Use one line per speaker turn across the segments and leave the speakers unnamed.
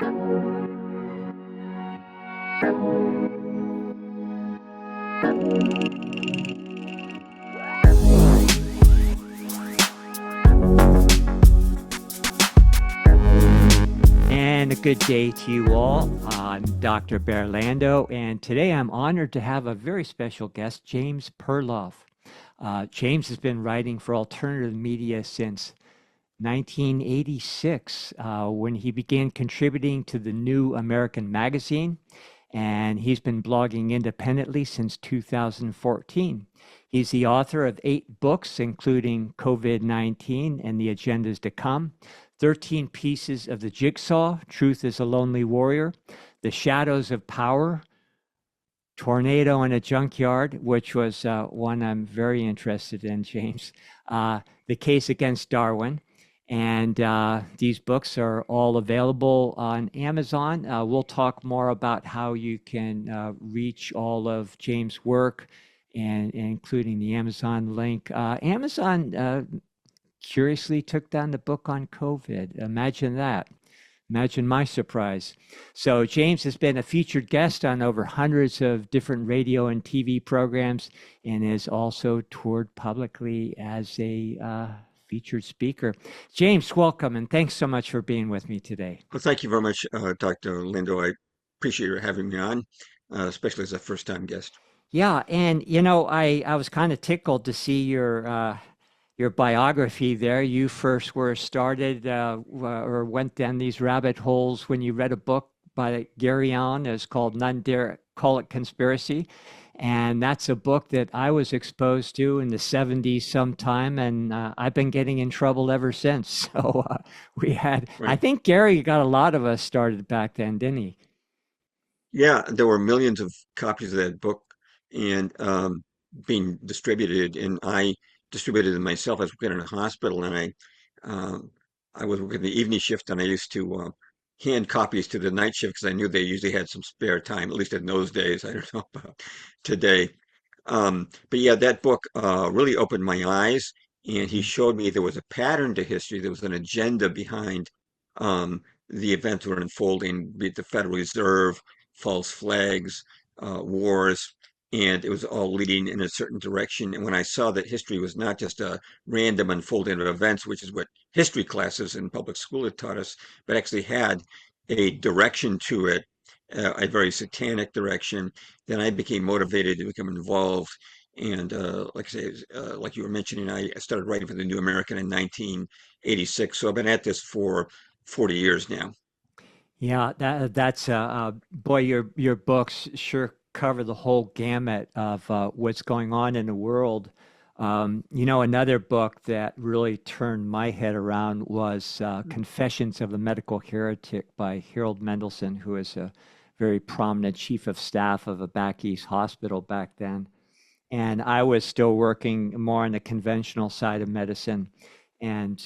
And a good day to you all. I'm Dr. Lando, and today I'm honored to have a very special guest, James Perloff. James has been writing for alternative media since 1986, when he began contributing to the New American Magazine, and he's been blogging independently since 2014. He's the author of 8 books, including COVID-19 and the Agendas to Come, 13 pieces of the Jigsaw, Truth is a Lonely Warrior, The Shadows of Power, Tornado in a Junkyard, which was one I'm very interested in, James, The Case Against Darwin. And these books are all available on Amazon. We'll talk more about how you can reach all of James' work, and including the Amazon link. Amazon curiously took down the book on COVID. Imagine that. Imagine my surprise. So James has been a featured guest on over hundreds of different radio and TV programs, and is also toured publicly as a featured speaker. James, welcome, and thanks so much for being with me today.
Well, thank you very much, Dr. Lando. I appreciate you having me on, especially as a first-time guest.
Yeah, and I was kind of tickled to see your biography there. You first were started or went down these rabbit holes when you read a book by Gary Allen. It's called None Dare Call It Conspiracy. And that's a book that I was exposed to in the 70s sometime, and I've been getting in trouble ever since. So I think Gary got a lot of us started back then, didn't he?
Yeah, there were millions of copies of that book and being distributed, and I distributed them myself. I was working in a hospital, and I was working the evening shift, and I used to hand copies to the night shift because I knew they usually had some spare time, at least in those days. I don't know about today. But yeah, that book really opened my eyes, and he showed me there was a pattern to history. There was an agenda behind the events that were unfolding, be it the Federal Reserve, false flags, wars, and it was all leading in a certain direction. And when I saw that history was not just a random unfolding of events, which is what history classes in public school had taught us, but actually had a direction to it, a very satanic direction, then I became motivated to become involved. And like I say, like you were mentioning, I started writing for the New American in 1986. So I've been at this for 40 years now.
Yeah, that's boy, your books sure cover the whole gamut of what's going on in the world. Another book that really turned my head around was Confessions of a Medical Heretic by Harold Mendelsohn, who is a very prominent chief of staff of a back east hospital back then. And I was still working more on the conventional side of medicine. And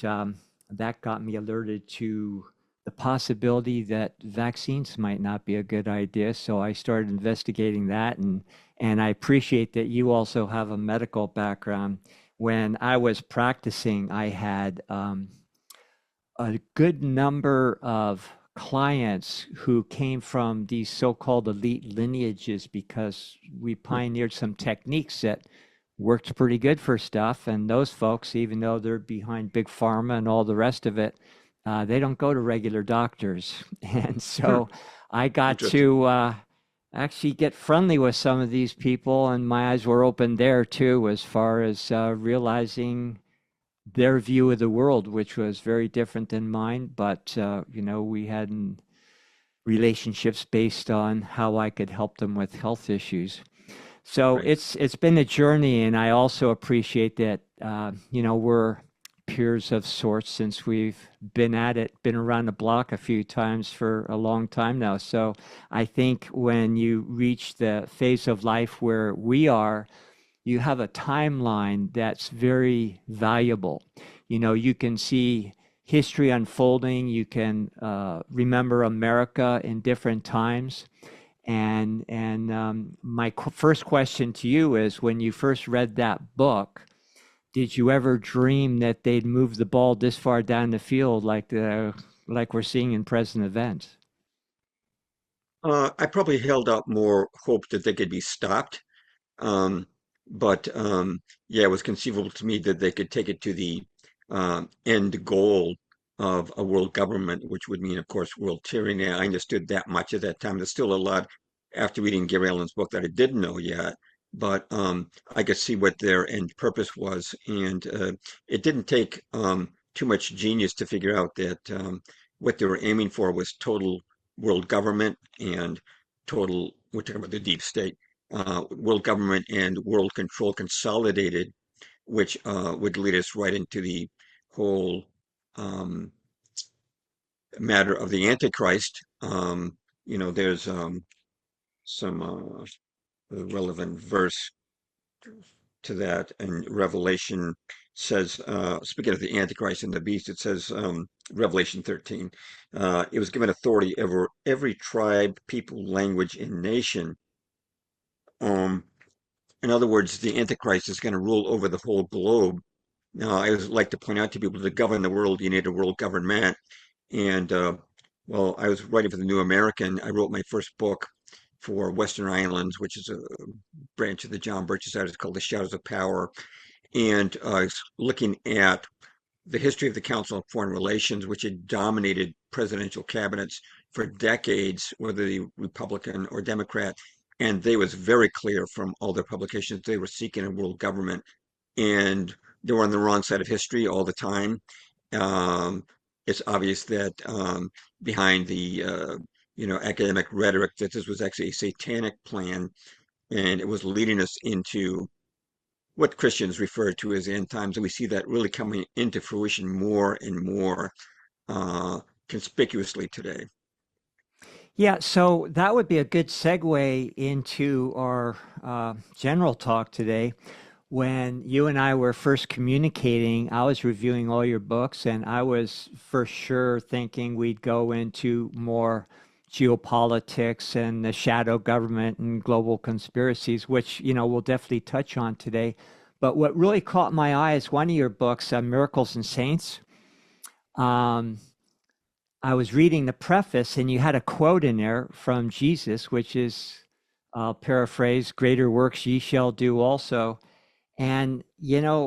that got me alerted to the possibility that vaccines might not be a good idea. So I started investigating that. And I appreciate that you also have a medical background. When I was practicing, I had a good number of clients who came from these so-called elite lineages because we pioneered some techniques that worked pretty good for stuff. And those folks, even though they're behind big pharma and all the rest of it, they don't go to regular doctors. And so I got to actually get friendly with some of these people, and my eyes were open there too, as far as realizing their view of the world, which was very different than mine. But, we had relationships based on how I could help them with health issues. So
Right.
it's been a journey, and I also appreciate that, we're peers of sorts since we've been at it, been around the block a few times for a long time now. So I think when you reach the phase of life where we are, you have a timeline that's very valuable. You can see history unfolding. You can remember America in different times. And my first question to you is, when you first read that book, did you ever dream that they'd move the ball this far down the field like we're seeing in present events?
I probably held out more hope that they could be stopped. Um, but yeah, it was conceivable to me that they could take it to the end goal of a world government, which would mean, of course, world tyranny. I understood that much at that time. There's still a lot after reading Gary Allen's book that I didn't know yet, but I could see what their end purpose was, and it didn't take too much genius to figure out that what they were aiming for was total world government and total. We're talking about the deep state, world government and world control consolidated, which would lead us right into the whole um, matter of the Antichrist. There's some relevant verse to that, and Revelation says, speaking of the Antichrist and the beast, it says, Revelation 13, it was given authority over every tribe, people, language, and nation. Um, In other words, the Antichrist is going to rule over the whole globe. Now, I always like to point out to people to govern the world, you need a world government. And well, I was writing for the New American. I wrote my first book for Western Islands, which is a branch of the John Birch Society. It's called The Shadows of Power. And I was looking at the history of the Council on Foreign Relations, which had dominated presidential cabinets for decades, whether they Republican or Democrat. And they was very clear from all their publications they were seeking a world government, and they were on the wrong side of history all the time. Um, it's obvious that behind the academic rhetoric that this was actually a satanic plan, and it was leading us into what Christians refer to as end times, and we see that really coming into fruition more and more uh, conspicuously today.
Yeah, so that would be a good segue into our general talk today. When you and I were first communicating, I was reviewing all your books, and I was for sure thinking we'd go into more geopolitics and the shadow government and global conspiracies, which, we'll definitely touch on today. But what really caught my eye is one of your books, Miracles and Saints. Um, I was reading the preface, and you had a quote in there from Jesus, which is, I'll paraphrase, greater works ye shall do also. And,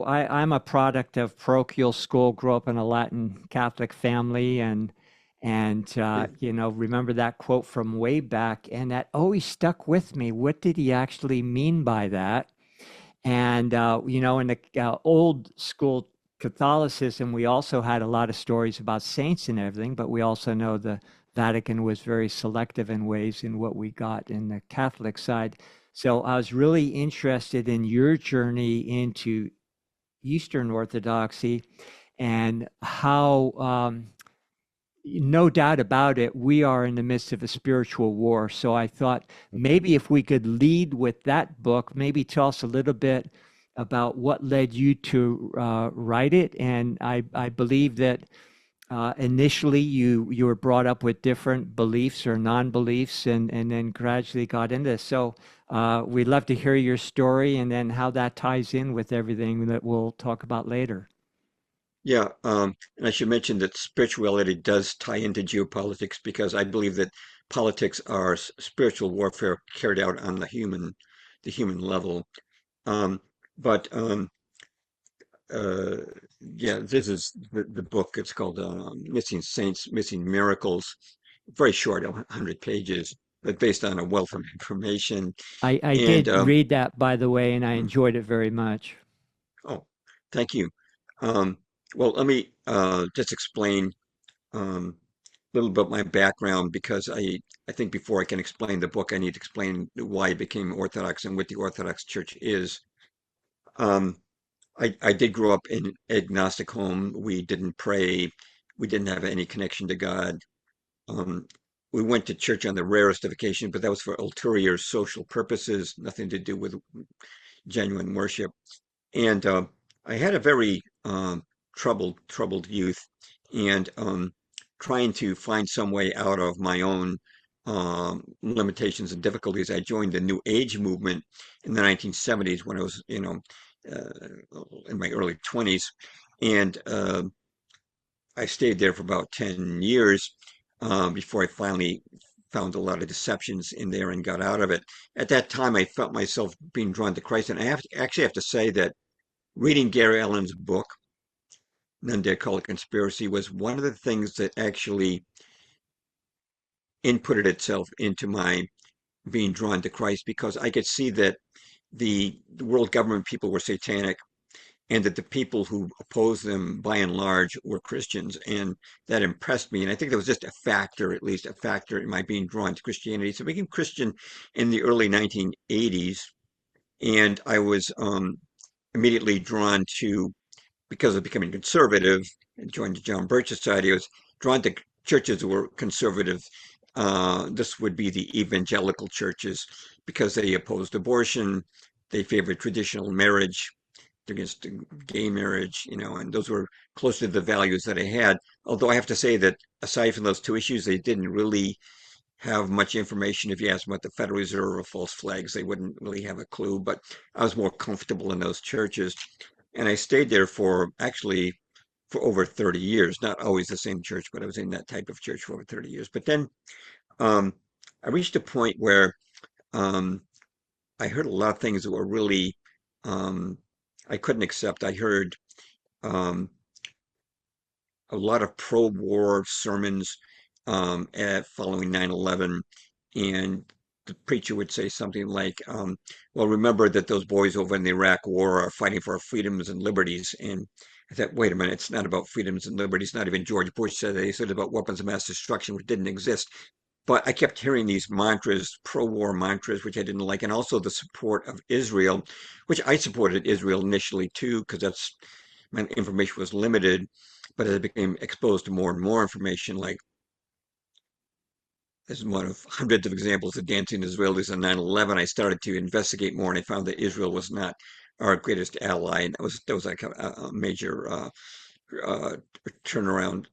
I'm a product of parochial school, grew up in a Latin Catholic family, and remember that quote from way back, and that always stuck with me. What did he actually mean by that? And, in the old school Catholicism, we also had a lot of stories about saints and everything, but we also know the Vatican was very selective in ways in what we got in the Catholic side. So I was really interested in your journey into Eastern Orthodoxy and how no doubt about it, we are in the midst of a spiritual war. So I thought maybe if we could lead with that book, maybe tell us a little bit about what led you to write it. And I believe that initially you were brought up with different beliefs or non-beliefs, and then gradually got into this. So we'd love to hear your story and then how that ties in with everything that we'll talk about later.
Yeah, and I should mention that spirituality does tie into geopolitics because I believe that politics are spiritual warfare carried out on the human level. Um, but uh, yeah, this is the book. It's called Missing Saints, Missing Miracles. Very short, 100 pages, but based on a wealth of information.
I
And
did read that, by the way, and I enjoyed it very much.
oh, thank you. Um, well, let me just explain a little bit my background because I think before I can explain the book, I need to explain why I became Orthodox and what the Orthodox Church is. Um, I did grow up in agnostic home. We didn't pray. We didn't have any connection to God. Um, we went to church on the rarest of occasions, but that was for ulterior social purposes, nothing to do with genuine worship. And I had a very troubled youth, and trying to find some way out of my own limitations and difficulties. I joined the New Age movement in the 1970s when I was, in my early 20s, and I stayed there for about 10 years before I finally found a lot of deceptions in there and got out of it. At that time, I felt myself being drawn to Christ, and actually have to say that reading Gary Allen's book, None Dare Call It Conspiracy, was one of the things that actually inputted itself into my being drawn to Christ, because I could see that the world government people were satanic, and that the people who opposed them by and large were Christians. And that impressed me. And I think that was just a factor, at least a factor in my being drawn to Christianity. So I became Christian in the early 1980s, and I was immediately drawn to, because of becoming conservative and joined the John Birch Society, I was drawn to churches that were conservative. This would be the evangelical churches, because they opposed abortion, they favored traditional marriage against gay marriage, and those were close to the values that I had. Although I have to say that aside from those two issues, they didn't really have much information. If you asked them about the Federal Reserve or false flags, they wouldn't really have a clue. But I was more comfortable in those churches. And I stayed there for actually for over 30 years, not always the same church, but I was in that type of church for over 30 years. But then um, I reached a point where um, I heard a lot of things that were really um, I couldn't accept. I heard um, a lot of pro-war sermons following 9/11, and the preacher would say something like, "Well, remember that those boys over in the Iraq War are fighting for our freedoms and liberties." And I thought, wait a minute, it's not about freedoms and liberties. Not even George Bush said that. He said about weapons of mass destruction, which didn't exist. But I kept hearing these mantras, pro-war mantras, which I didn't like, and also the support of Israel, which I supported Israel initially too, because that's my information was limited. But as I became exposed to more and more information, like this is one of hundreds of examples of dancing Israelis on 9/11, I started to investigate more, and I found that Israel was not our greatest ally, and that was like a major uh, turnaround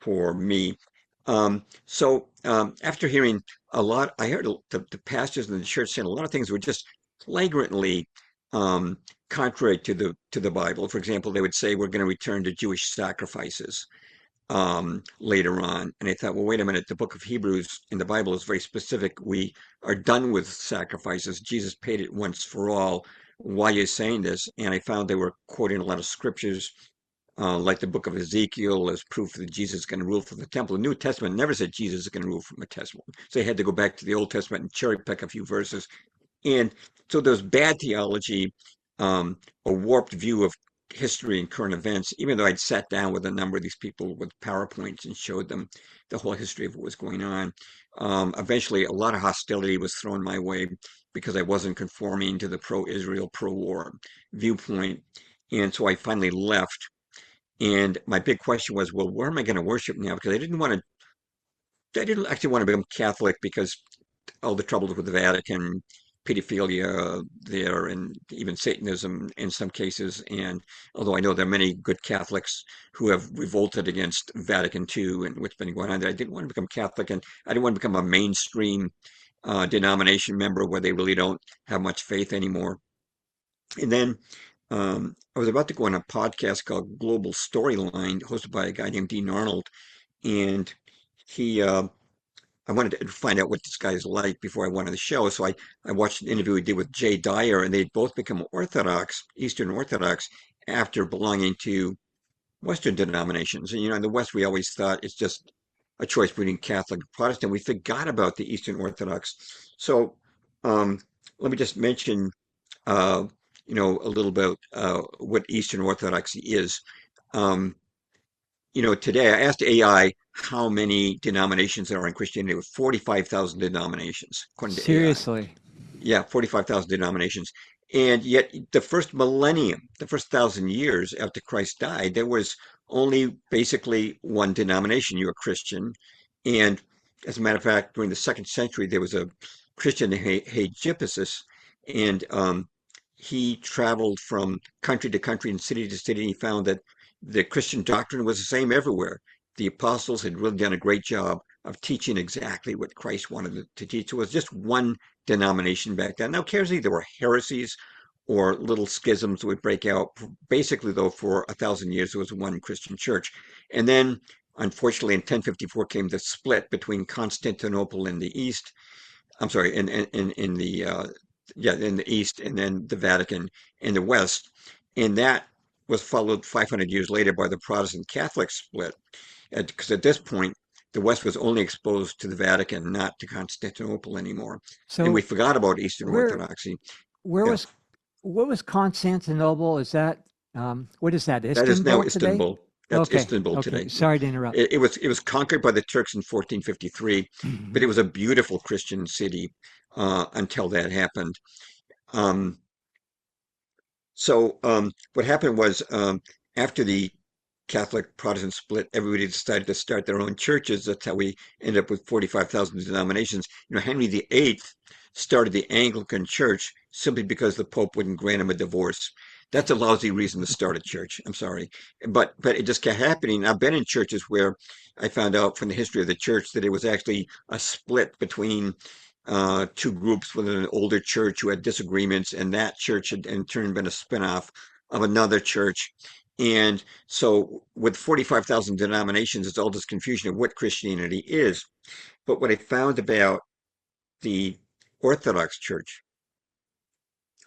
for me. After hearing a lot, I heard the pastors in the church saying a lot of things were just flagrantly um, contrary to the Bible. For example, they would say we're going to return to Jewish sacrifices later on, and I thought, well, wait a minute. The book of Hebrews in the Bible is very specific. We are done with sacrifices. Jesus paid it once for all. Why are you saying this? And I found they were quoting a lot of scriptures like the book of Ezekiel, as proof that Jesus is going to rule from the temple. The New Testament never said Jesus is going to rule from a temple. So they had to go back to the Old Testament and cherry pick a few verses. And so there's bad theology, a warped view of history and current events, even though I'd sat down with a number of these people with PowerPoints and showed them the whole history of what was going on. Eventually, a lot of hostility was thrown my way because I wasn't conforming to the pro-Israel, pro-war viewpoint. And so I finally left, and my big question was, well, where am I going to worship now? Because I didn't actually want to become Catholic because all the troubles with the Vatican, pedophilia there, and even Satanism in some cases. And although I know there are many good Catholics who have revolted against Vatican II and what's been going on there, I didn't want to become Catholic, and I didn't want to become a mainstream denomination member where they really don't have much faith anymore. And then I was about to go on a podcast called Global Storyline, hosted by a guy named Dean Arnold, and he I wanted to find out what this guy's like before I went on the show. So I watched an interview he did with Jay Dyer, and they'd both become Orthodox, Eastern Orthodox, after belonging to Western denominations. And in the West, we always thought it's just a choice between Catholic and Protestant. We forgot about the Eastern Orthodox. So um, let me just mention, uh, a little about what Eastern Orthodoxy is. Um, today I asked AI how many denominations there are in Christianity. With 45,000 denominations, according to AI.
Seriously.
Yeah, 45,000 denominations. And yet, the first millennium, the first 1,000 years after Christ died, there was only basically one denomination. You were Christian. And as a matter of fact, during the second century, there was a Christian named Hegesippus, and he traveled from country to country and city to city, and he found that the Christian doctrine was the same everywhere. The apostles had really done a great job of teaching exactly what Christ wanted to teach. It was just one denomination back then. Now, occasionally there were heresies or little schisms that would break out. Basically, though, for 1,000 years, there was one Christian church. And then unfortunately, in 1054 came the split between Constantinople in the east. I'm sorry, in the yeah, in the east, and then the Vatican in the west, and that was followed 500 years later by the Protestant Catholic split, because at this point the West was only exposed to the Vatican, not to Constantinople anymore, and we
So
forgot about Eastern
where
Orthodoxy.
where
Yeah,
was what was Constantinople? Is that what is that?
that is now
Istanbul today?
Istanbul. That's
Okay,
Istanbul
okay.
today. Yeah.
Sorry to interrupt.
It was conquered by the Turks in 1453, but it was a beautiful Christian city until that happened. Um, So what happened was after the Catholic Protestant split, everybody decided to start their own churches. That's how we ended up with 45,000 denominations. Henry VIII started the Anglican Church simply because the Pope wouldn't grant him a divorce. That's a lousy reason to start a church. I'm sorry, but it just kept happening. I've been in churches where I found out from the history of the church that it was actually a split between two groups within an older church who had disagreements, and that church had in turn been a spinoff of another church. And so, with 45,000 denominations, it's all this confusion of what Christianity is. But what I found about the Orthodox Church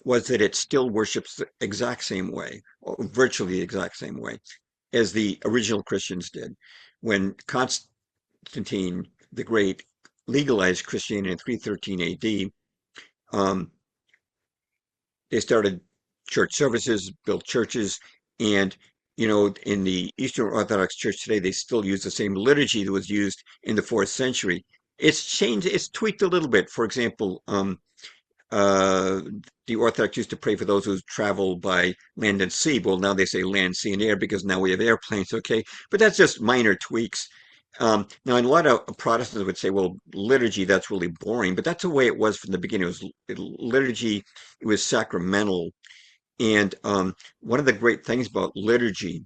was that it still worships the exact same way, or virtually the exact same way, as the original Christians did. When Constantine the Great legalized Christianity in 313 AD, um, they started church services, built churches, and in the Eastern Orthodox Church today, they still use the same liturgy that was used in the fourth century. It's changed, it's tweaked a little bit. For example, uh, the Orthodox used to pray for those who travel by land and sea. Well, now they say land, sea, and air because now we have airplanes, okay? But that's just minor tweaks. Now, and a lot of Protestants would say, well, liturgy, that's really boring, but that's the way it was from the beginning. Liturgy, it was sacramental. And one of the great things about liturgy,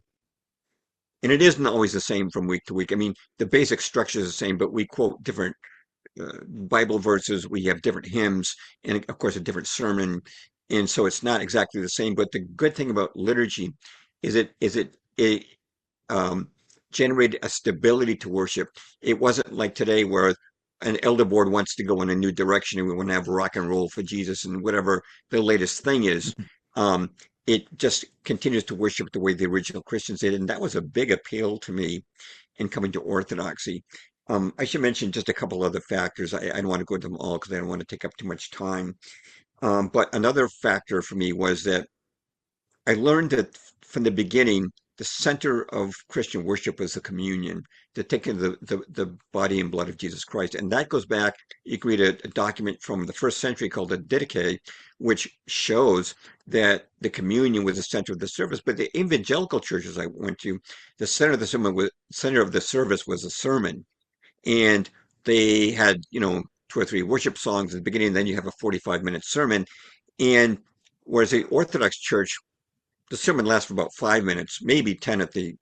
and it isn't always the same from week to week. I mean, the basic structure is the same, but we quote different Bible verses, we have different hymns, and of course, a different sermon. And so it's not exactly the same. But the good thing about liturgy is it um, generated a stability to worship. It wasn't like today where an elder board wants to go in a new direction and we want to have rock and roll for Jesus and whatever the latest thing is. Um, it just continues to worship the way the original Christians did. And that was a big appeal to me in coming to Orthodoxy. I should mention just a couple other factors. I don't want to go into them all because I don't want to take up too much time. But another factor for me was that I learned that from the beginning, the center of Christian worship was the communion, the taking of the body and blood of Jesus Christ. And that goes back, you can read a document from the first century called the Didache, which shows that the communion was the center of the service. But the evangelical churches I went to, the center of the service was a sermon. And they had, 2 or 3 worship songs at the beginning, and then you have a 45-minute sermon. And whereas the Orthodox Church, the sermon lasts for about 5 minutes, maybe 10 at the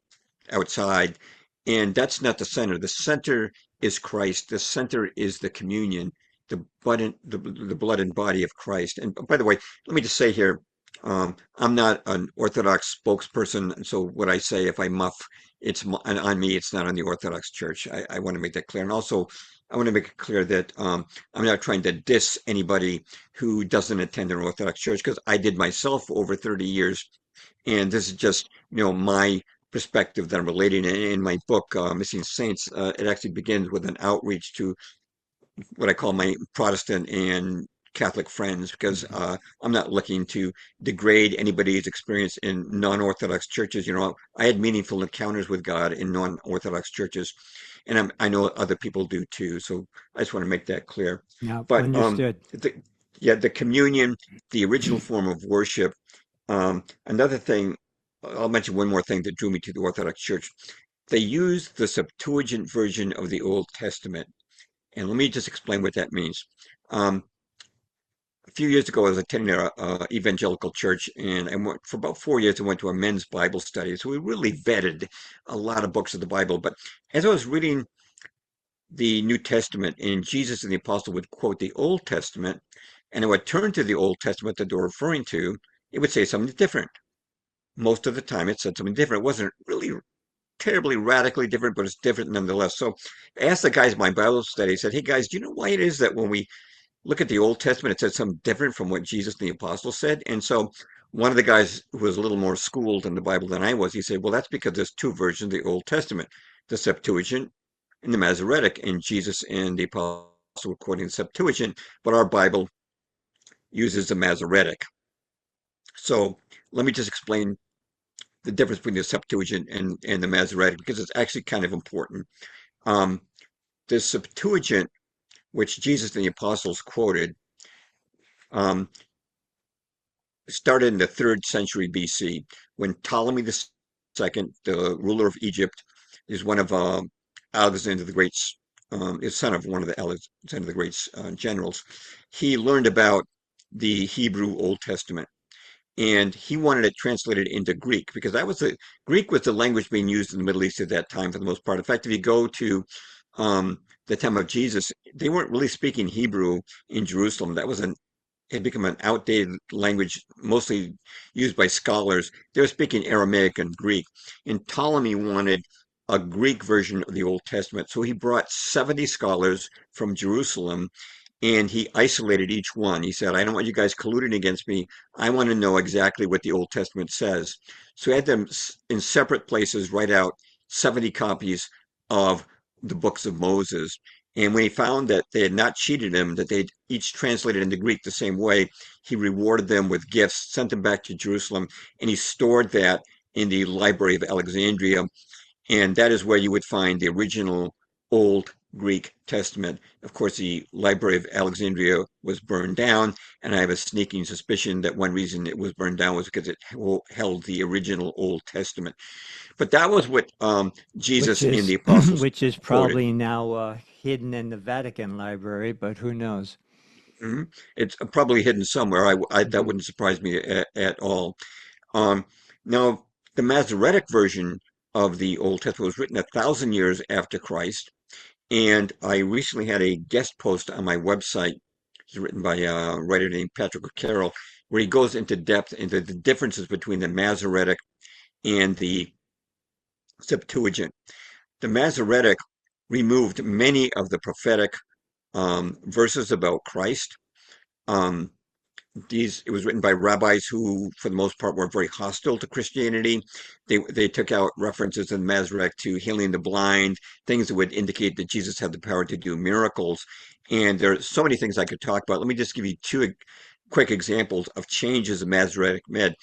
outside. And that's not the center. The center is Christ. The center is the communion, the blood and body of Christ. And by the way, let me just say here, I'm not an Orthodox spokesperson. And so what I say, if I muff, it's on me. It's not on the Orthodox Church. I want to make that clear. And also, I want to make it clear that I'm not trying to diss anybody who doesn't attend an Orthodox Church because I did myself for over 30 years. And this is just, my perspective that I'm relating. In my book, Missing Saints, it actually begins with an outreach to what I call my Protestant and Catholic friends, because I'm not looking to degrade anybody's experience in non-Orthodox churches. I had meaningful encounters with God in non-Orthodox churches, and I know other people do too. So I just want to make that clear.
Yeah,
But
understood.
yeah, the communion, the original form of worship. Another thing, I'll mention one more thing that drew me to the Orthodox Church. They use the Septuagint version of the Old Testament. And let me just explain what that means. Um, a few years ago, I was attending a evangelical church, and I went for about 4 years. I went to a men's Bible study, so we really vetted a lot of books of the Bible. But as I was reading the New Testament, and Jesus and the apostle would quote the Old Testament, and I would turn to the Old Testament that they're referring to, it would say something different. Most of the time, it said something different. It wasn't really terribly radically different, but it's different nonetheless. So I asked the guys in my Bible study, I said, hey guys, do you know why it is that when we look at the Old Testament, it says something different from what Jesus and the apostles said? And so one of the guys who was a little more schooled in the Bible than I was, he said, well, that's because there's two versions of the Old Testament, the Septuagint and the Masoretic, and Jesus and the apostles were quoting the Septuagint, but our Bible uses the Masoretic. So let me just explain the difference between the Septuagint and the Masoretic because it's actually kind of important. Um, the Septuagint, which Jesus and the apostles quoted, um, started in the third century BC when Ptolemy II, the ruler of Egypt, is one of Alexander the Great's, is son of one of the Alexander the Great's generals. He learned about the Hebrew Old Testament and he wanted it translated into Greek because that was the Greek was the language being used in the Middle East at that time for the most part. In fact, if you go to the time of Jesus, they weren't really speaking Hebrew in Jerusalem. That was an had become an outdated language, mostly used by scholars. They were speaking Aramaic and Greek. And Ptolemy wanted a Greek version of the Old Testament. So he brought 70 scholars from Jerusalem and he isolated each one. He said, I don't want you guys colluding against me. I want to know exactly what the Old Testament says. So he had them in separate places write out 70 copies of the books of Moses. And when he found that they had not cheated him, that they'd each translated into Greek the same way, he rewarded them with gifts, sent them back to Jerusalem, and he stored that in the Library of Alexandria. And that is where you would find the original Old Greek Testament. Of course, the Library of Alexandria was burned down, and I have a sneaking suspicion that one reason it was burned down was because it held the original Old Testament. But that was what
which
Jesus and the
is
apostles
which is
quoted.
probably now hidden in the Vatican Library, but who knows?
Mhm. It's probably hidden somewhere. That
Mhm.
wouldn't surprise me at all. Um, Now, the Masoretic version of the Old Testament was written 1,000 years after Christ, and I recently had a guest post on my website. It's written by a writer named Patrick Carroll, where he goes into depth into the differences between the Masoretic and the Septuagint. The Masoretic removed many of the prophetic verses about Christ. Um, it was written by rabbis who, for the most part, were very hostile to Christianity. They took out references in Masoretic to healing the blind, things that would indicate that Jesus had the power to do miracles. And there are so many things I could talk about. Let me just give you two quick examples of changes the Masoretic made.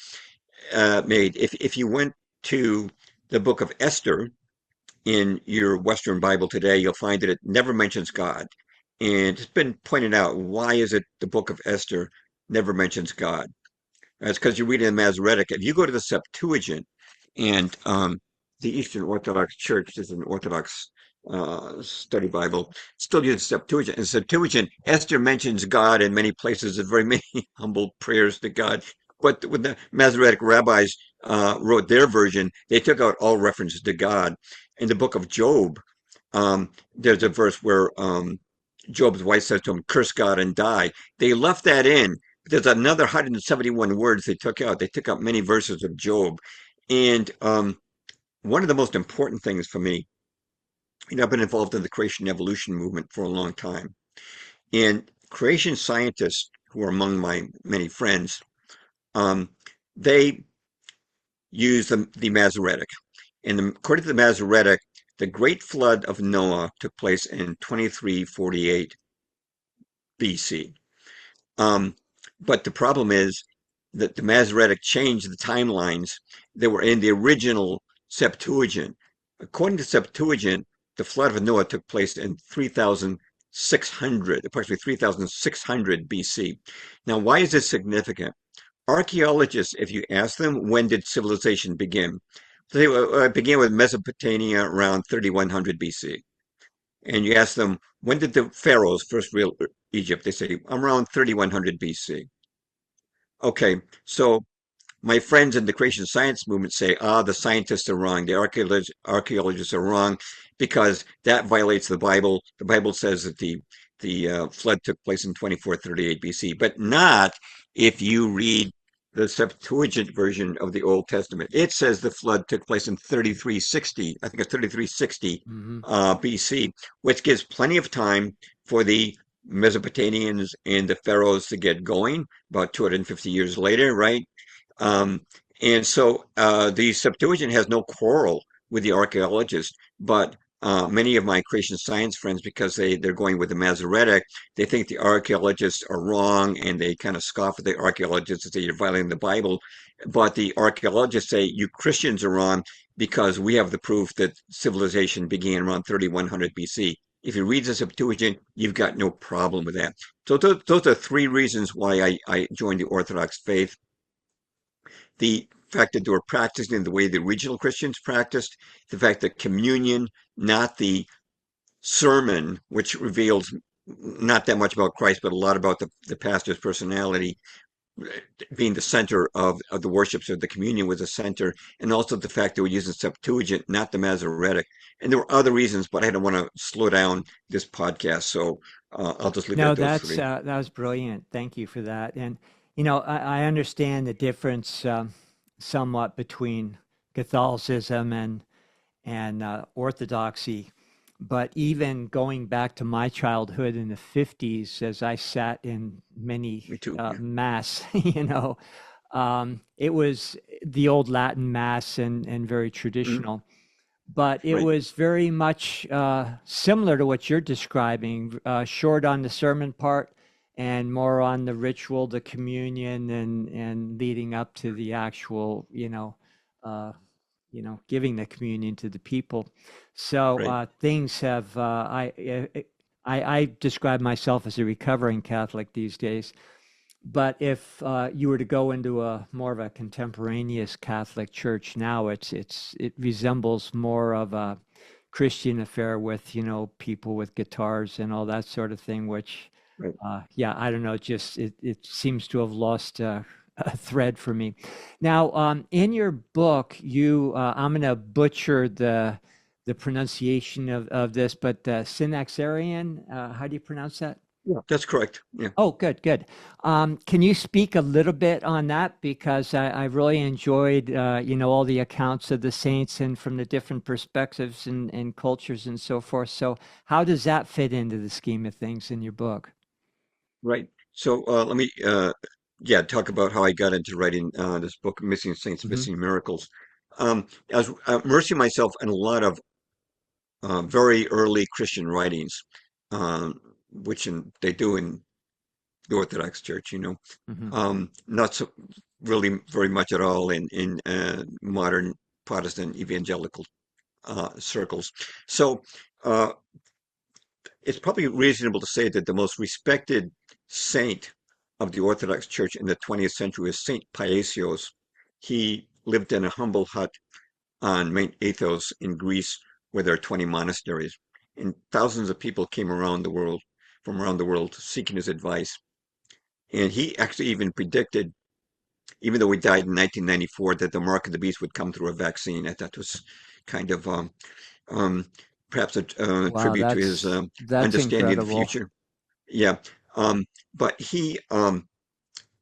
If you went to the book of Esther in your Western Bible today, you'll find that it never mentions God. And it's been pointed out, why is it the book of Esther never mentions God? That's because you're reading the Masoretic. If you go to the Septuagint, and the Eastern Orthodox Church is an Orthodox study Bible, still uses Septuagint. And Septuagint, Esther mentions God in many places, of very many humble prayers to God. But when the Masoretic rabbis wrote their version, they took out all references to God. In the book of Job, there's a verse where Job's wife says to him, curse God and die. They left that in. There's another 171 words they took out. They took out many verses of Job. And one of the most important things for me, I've been involved in the creation evolution movement for a long time. And creation scientists, who are among my many friends, um, they use the Masoretic. And according to the Masoretic, the Great Flood of Noah took place in 2348 BC. But the problem is that the Masoretic changed the timelines that were in the original Septuagint. According to Septuagint, the flood of Noah took place in 3600, approximately 3600 BC. Now, why is this significant? Archaeologists, if you ask them, when did civilization begin? They began with Mesopotamia around 3100 BC. And you ask them, when did the pharaohs first rule Egypt? They say around 3100 BC. Okay, so my friends in the creation science movement say, the scientists are wrong. The archaeologists are wrong because that violates the Bible. The Bible says that the flood took place in 2438 BC, but not if you read the Septuagint version of the Old Testament. It says the flood took place in 3360, I think it's 3360
Hmm.
BC, which gives plenty of time for the Mesopotamians and the pharaohs to get going about 250 years later, right? Um, and so the Septuagint has no quarrel with the archaeologists, but many of my creation science friends, because they're going with the Masoretic, they think the archaeologists are wrong and they kind of scoff at the archaeologists and say you're violating the Bible. But the archaeologists say you Christians are wrong because we have the proof that civilization began around 3100 BC. If you read the Septuagint, you've got no problem with that. So those are three reasons why I joined the Orthodox faith: the fact that they were practicing the way the original Christians practiced, the fact that communion, not the sermon, which reveals not that much about Christ, but a lot about the pastor's personality, being the center of the worship. So the communion was the center, and also the fact that we're using Septuagint, not the Masoretic. And there were other reasons, but I don't want to slow down this podcast, so I'll just leave it
No,
at those three.
that was brilliant. Thank you for that. And you know, I understand the difference somewhat between Catholicism and Orthodoxy. But even going back to my childhood in the 50s, as I sat in many
Me too. Yeah.
mass, you know, it was the old Latin mass and very
Mhm.
traditional. But it
Right.
was very much similar to what you're describing, short on the sermon part and more on the ritual, the communion, and leading up to the actual, uh, giving the communion to the people. So
Right.
things have. I describe myself as a recovering Catholic these days. But if you were to go into a more of a contemporaneous Catholic church now, it resembles more of a Christian affair with people with guitars and all that sort of thing. Which,
Right.
yeah, I don't know, just it seems to have lost a thread for me. Now, in your book, I'm going to butcher the pronunciation of this, but Synaxarian, how do you pronounce that?
Yeah. That's correct. Yeah.
Oh, good, good. Can you speak a little bit on that? Because I really enjoyed, all the accounts of the saints and from the different perspectives and cultures and so forth. So, how does that fit into the scheme of things in your book?
Right. So let me, yeah, talk about how I got into writing this book, Missing Saints,
Hmm.
Missing Miracles. I was immersing myself in a lot of very early Christian writings, they do in the Orthodox Church,
Hmm.
not so really very much at all in modern Protestant evangelical circles. So uh, it's probably reasonable to say that the most respected saint of the Orthodox Church in the 20th century is Saint Paisios. He lived in a humble hut on Mount Athos in Greece, where there are 20 monasteries, and thousands of people came from around the world, seeking his advice. And he actually even predicted, even though he died in 1994, that the mark of the beast would come through a vaccine. I thought was kind of um, perhaps a
Wow,
tribute to his
that's
understanding of the
incredible.
future. Yeah. But he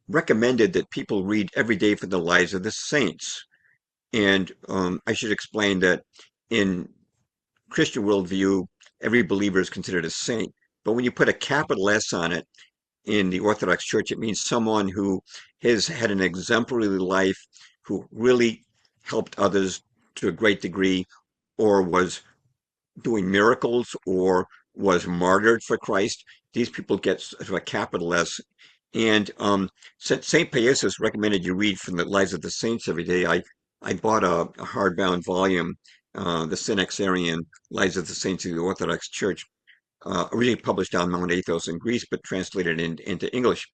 recommended that people read every day from the lives of the saints. And I should explain that in Christian worldview, every believer is considered a saint. But when you put a capital S on it in the Orthodox Church, it means someone who has had an exemplary life, who really helped others to a great degree, or was doing miracles, or was martyred for Christ. These people get sort of a capital S. And St. Paisius recommended you read from the lives of the saints every day. I bought a hardbound volume, the Synaxarian Lives of the Saints of the Orthodox Church, originally published on Mount Athos in Greece, but translated into English.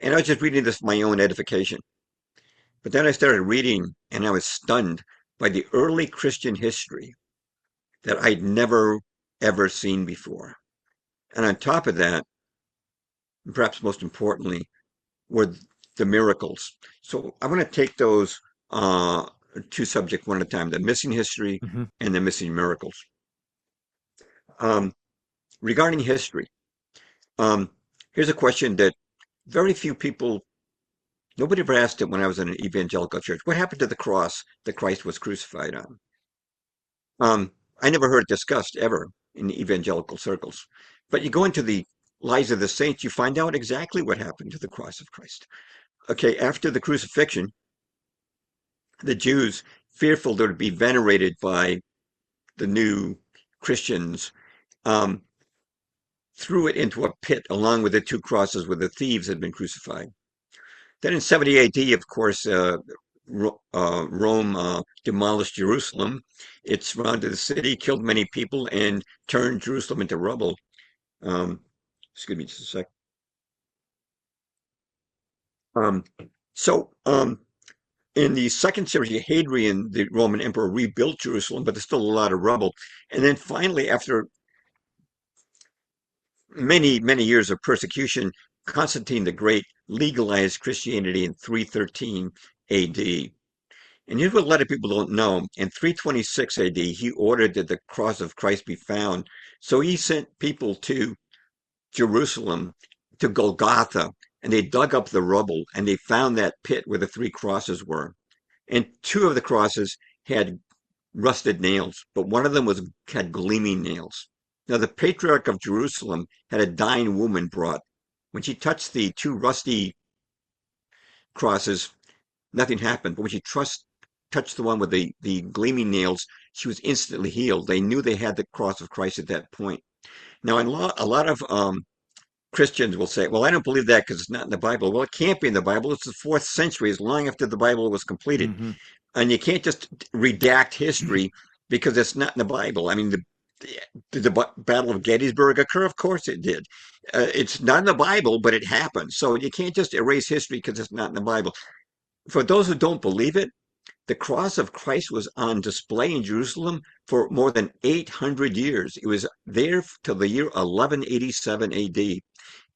And I was just reading this for my own edification. But then I started reading, and I was stunned by the early Christian history that I'd never, ever seen before. And on top of that, perhaps most importantly, were the miracles. So I want to take those two subjects one at a time, the missing history
Hmm.
and the missing miracles. Um, Regarding history, um, here's a question that very few people Nobody ever asked it when I was in an evangelical church. What happened to the cross that Christ was crucified on? Um, I never heard it discussed ever in evangelical circles. But you go into the lives of the saints, you find out exactly what happened to the cross of Christ. Okay, after the crucifixion, the Jews, fearful they would be venerated by the new Christians, um, threw it into a pit along with the two crosses where the thieves had been crucified. Then in 70 AD, of course, Rome demolished Jerusalem. It surrounded the city, killed many people, and turned Jerusalem into rubble. Um, excuse me just a sec. Um, so, in the second century, Hadrian, the Roman emperor, rebuilt Jerusalem, but there's still a lot of rubble. And then finally, after many, many years of persecution, Constantine the Great legalized Christianity in 313 AD. And here's what a lot of people don't know. In 326 AD, he ordered that the cross of Christ be found. So he sent people to Jerusalem, to Golgotha, and they dug up the rubble and they found that pit where the three crosses were. And two of the crosses had rusted nails, but one of them had gleaming nails. Now, the patriarch of Jerusalem had a dying woman brought. When she touched the two rusty crosses, nothing happened. But when she touched the one with the gleaming nails, she was instantly healed. They knew they had the cross of Christ at that point. Now, a lot of Christians will say, well, I don't believe that because it's not in the Bible. Well, it can't be in the Bible. It's the fourth century, as long after the Bible was completed.
Hmm.
And you can't just redact history because it's not in the Bible. I mean, did the Battle of Gettysburg occur? Of course it did. It's not in the Bible, but it happened. So you can't just erase history because it's not in the Bible. For those who don't believe it, the cross of Christ was on display in Jerusalem for more than 800 years. It was there till the year 1187 AD,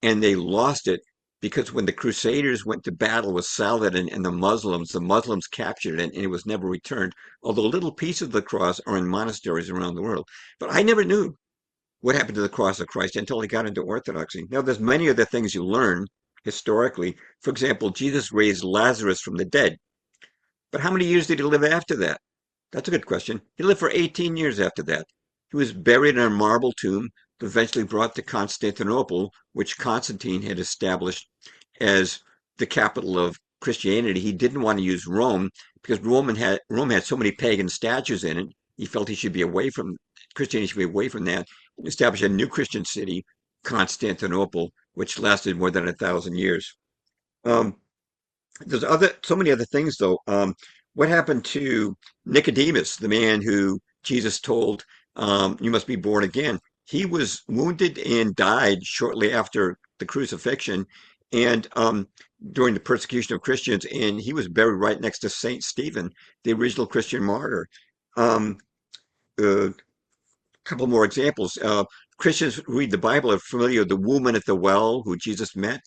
and they lost it because when the Crusaders went to battle with Saladin and the Muslims captured it and it was never returned. Although little pieces of the cross are in monasteries around the world. But I never knew what happened to the cross of Christ until I got into Orthodoxy. Now, there's many other things you learn historically. For example, Jesus raised Lazarus from the dead. But how many years did he live after that? That's a good question. He lived for 18 years after that. He was buried in a marble tomb, eventually brought to Constantinople, which Constantine had established as the capital of Christianity. He didn't want to use Rome because Rome had so many pagan statues in it. He felt he should be away from Christianity should be away from that and establish a new Christian city, Constantinople, which lasted more than 1,000 years. Um, there's so many other things though. What happened to Nicodemus, the man who Jesus told, you must be born again? He was wounded and died shortly after the crucifixion and during the persecution of Christians, and he was buried right next to Saint Stephen, the original Christian martyr. Um, a couple more examples. Christians who read the Bible are familiar with the woman at the well who Jesus met.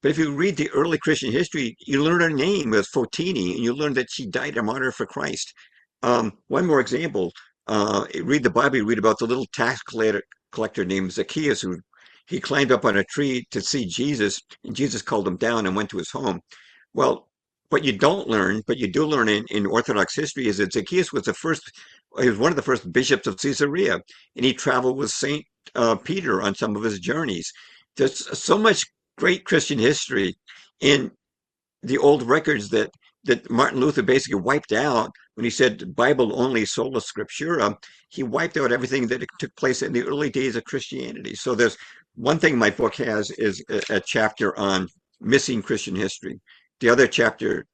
But if you read the early Christian history, you learn her name was Fotini, and you learn that she died a martyr for Christ. One more example: read the Bible. You read about the little collector named Zacchaeus, who he climbed up on a tree to see Jesus, and Jesus called him down and went to his home. Well, what you don't learn, but you do learn in Orthodox history, is that Zacchaeus was he was one of the first bishops of Caesarea, and he traveled with Saint Peter on some of his journeys. There's so much great Christian history in the old records that Martin Luther basically wiped out when he said Bible only sola scriptura. He wiped out everything that took place in the early days of Christianity. So there's one thing my book has is a chapter on missing Christian history. The other chapter,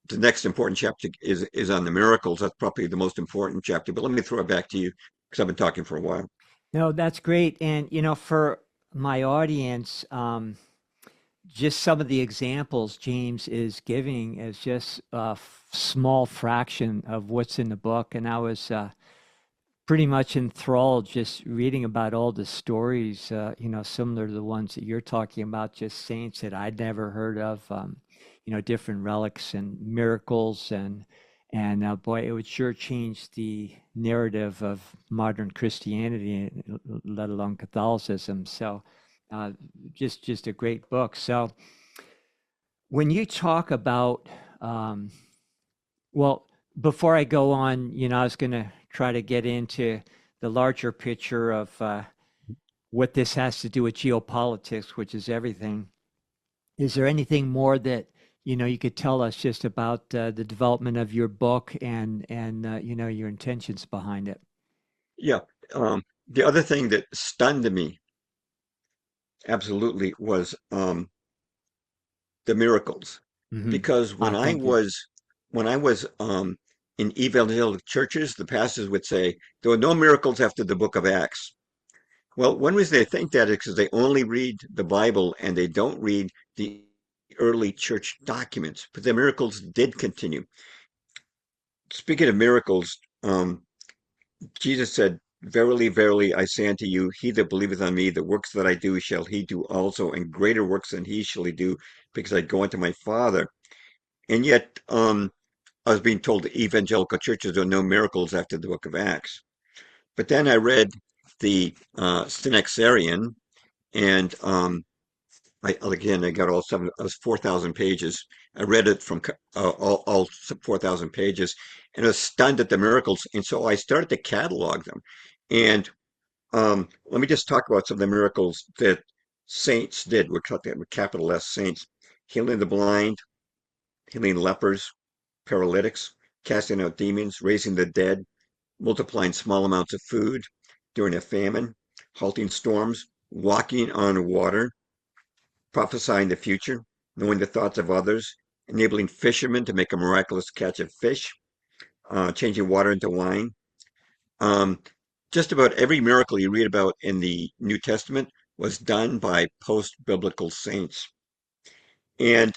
the next important chapter is on the miracles. That's probably the most important chapter. But let me throw it back to you because I've been talking for a while.
No, that's great. And, for my audience, just some of the examples James is giving is just a small fraction of what's in the book. And I was pretty much enthralled just reading about all the stories, similar to the ones that you're talking about, just saints that I'd never heard of, different relics and miracles. And boy, it would sure change the narrative of modern Christianity, let alone Catholicism. So, just a great book. So, When you talk about, um, well, before I go on, I was going to try to get into the larger picture of what this has to do with geopolitics, which is everything. Is there anything more that you could tell us just about the development of your book and your intentions behind it?
Yeah. The other thing that stunned me absolutely was the miracles,
Hmm.
because
Ah, thank you.
when I was in evangelical churches, the pastors would say there were no miracles after the book of Acts. Well, one reason they think that is because they only read the Bible and they don't read the early church documents. But the miracles did continue. Speaking of miracles, Jesus said, "Verily, verily, I say unto you, he that believeth on me, the works that I do shall he do also, and greater works than he shall he do, because I go unto my Father." And yet, I was being told that evangelical churches there are no miracles after the book of Acts. But then I read the Synaxarion, and I got all seven, it was 4,000 pages. I read it from all 4,000 pages, and I was stunned at the miracles. And so I started to catalog them. And let me just talk about some of the miracles that saints did. We're talking with capital S saints, healing the blind, healing lepers, paralytics, casting out demons, raising the dead, multiplying small amounts of food during a famine, halting storms, walking on water, prophesying the future, knowing the thoughts of others, enabling fishermen to make a miraculous catch of fish, changing water into wine. Um, just about every miracle you read about in the New Testament was done by post-biblical saints. And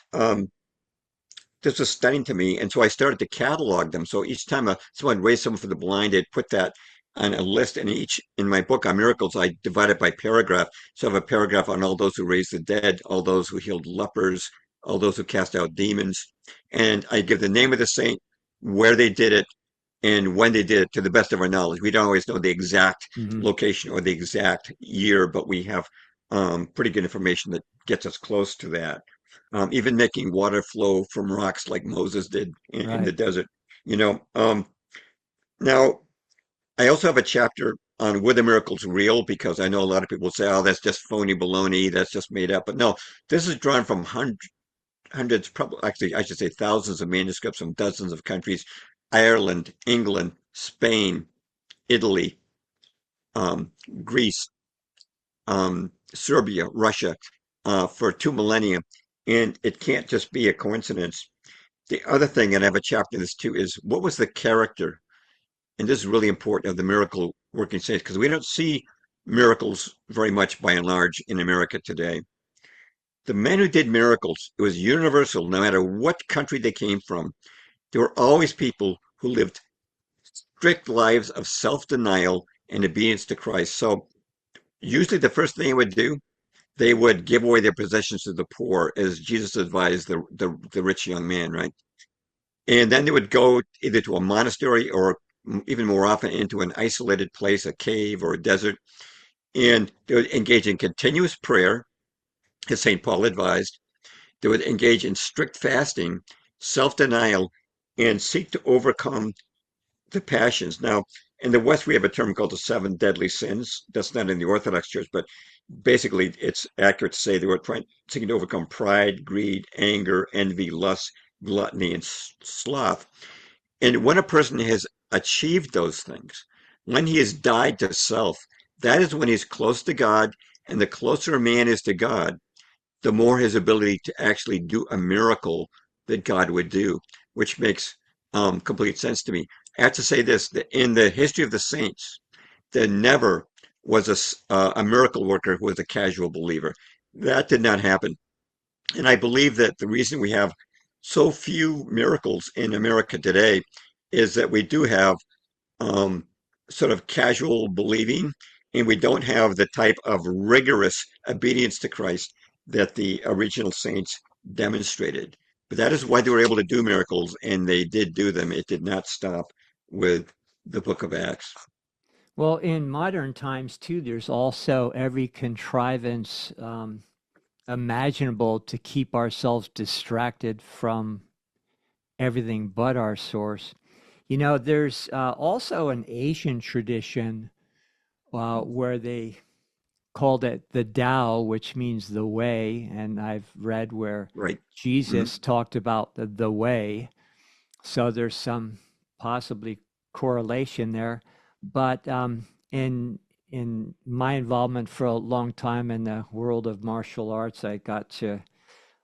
this was stunning to me. And so I started to catalog them. So each time someone raised someone for the blind, I'd put that on a list. And in my book on miracles, I divide it by paragraph. So I have a paragraph on all those who raised the dead, all those who healed lepers, all those who cast out demons. And I give the name of the saint, where they did it, and when they did it to the best of our knowledge. We don't always know the exact
Hmm.
location or the exact year, but we have pretty good information that gets us close to that. Even making water flow from rocks like Moses did in the
Right.
desert. You know, now I also have a chapter on were the miracles real, because I know a lot of people say, oh, that's just phony baloney, that's just made up. But no, this is drawn from hundreds, probably actually I should say thousands of manuscripts from dozens of countries: Ireland, England, Spain, Italy, um, Greece, Serbia, Russia, for 2 millennia. And it can't just be a coincidence. The other thing, and I have a chapter in this too, is what was the character, and this is really important, of the miracle working saints, because we don't see miracles very much by and large in America today. The men who did miracles, it was universal, no matter what country they came from. There were always people who lived strict lives of self-denial and obedience to Christ. So usually the first thing they would do, they would give away their possessions to the poor, as Jesus advised the rich young man, right? And then they would go either to a monastery or even more often into an isolated place, a cave or a desert, and they would engage in continuous prayer, as St. Paul advised. They would engage in strict fasting, self-denial, and seek to overcome the passions. Now, in the West, we have a term called the seven deadly sins. That's not in the Orthodox Church, but basically, it's accurate to say they were seeking to overcome pride, greed, anger, envy, lust, gluttony, and sloth. And when a person has achieved those things, when he has died to self, that is when he's close to God. And the closer a man is to God, the more his ability to actually do a miracle that God would do, which makes complete sense to me. I have to say this, that in the history of the saints, there never was a miracle worker who was a casual believer. That did not happen. And I believe that the reason we have so few miracles in America today is that we do have um, sort of casual believing, and we don't have the type of rigorous obedience to Christ that the original saints demonstrated. But that is why they were able to do miracles, and they did do them. It did not stop with the book of Acts.
Well, in modern times too, there's also every contrivance imaginable to keep ourselves distracted from everything but our source. There's also an Asian tradition where they called it the Tao, which means the way. And I've read where
Right. Mhm.
Jesus talked about the way. So there's some possibly correlation there. But in my involvement for a long time in the world of martial arts, I got to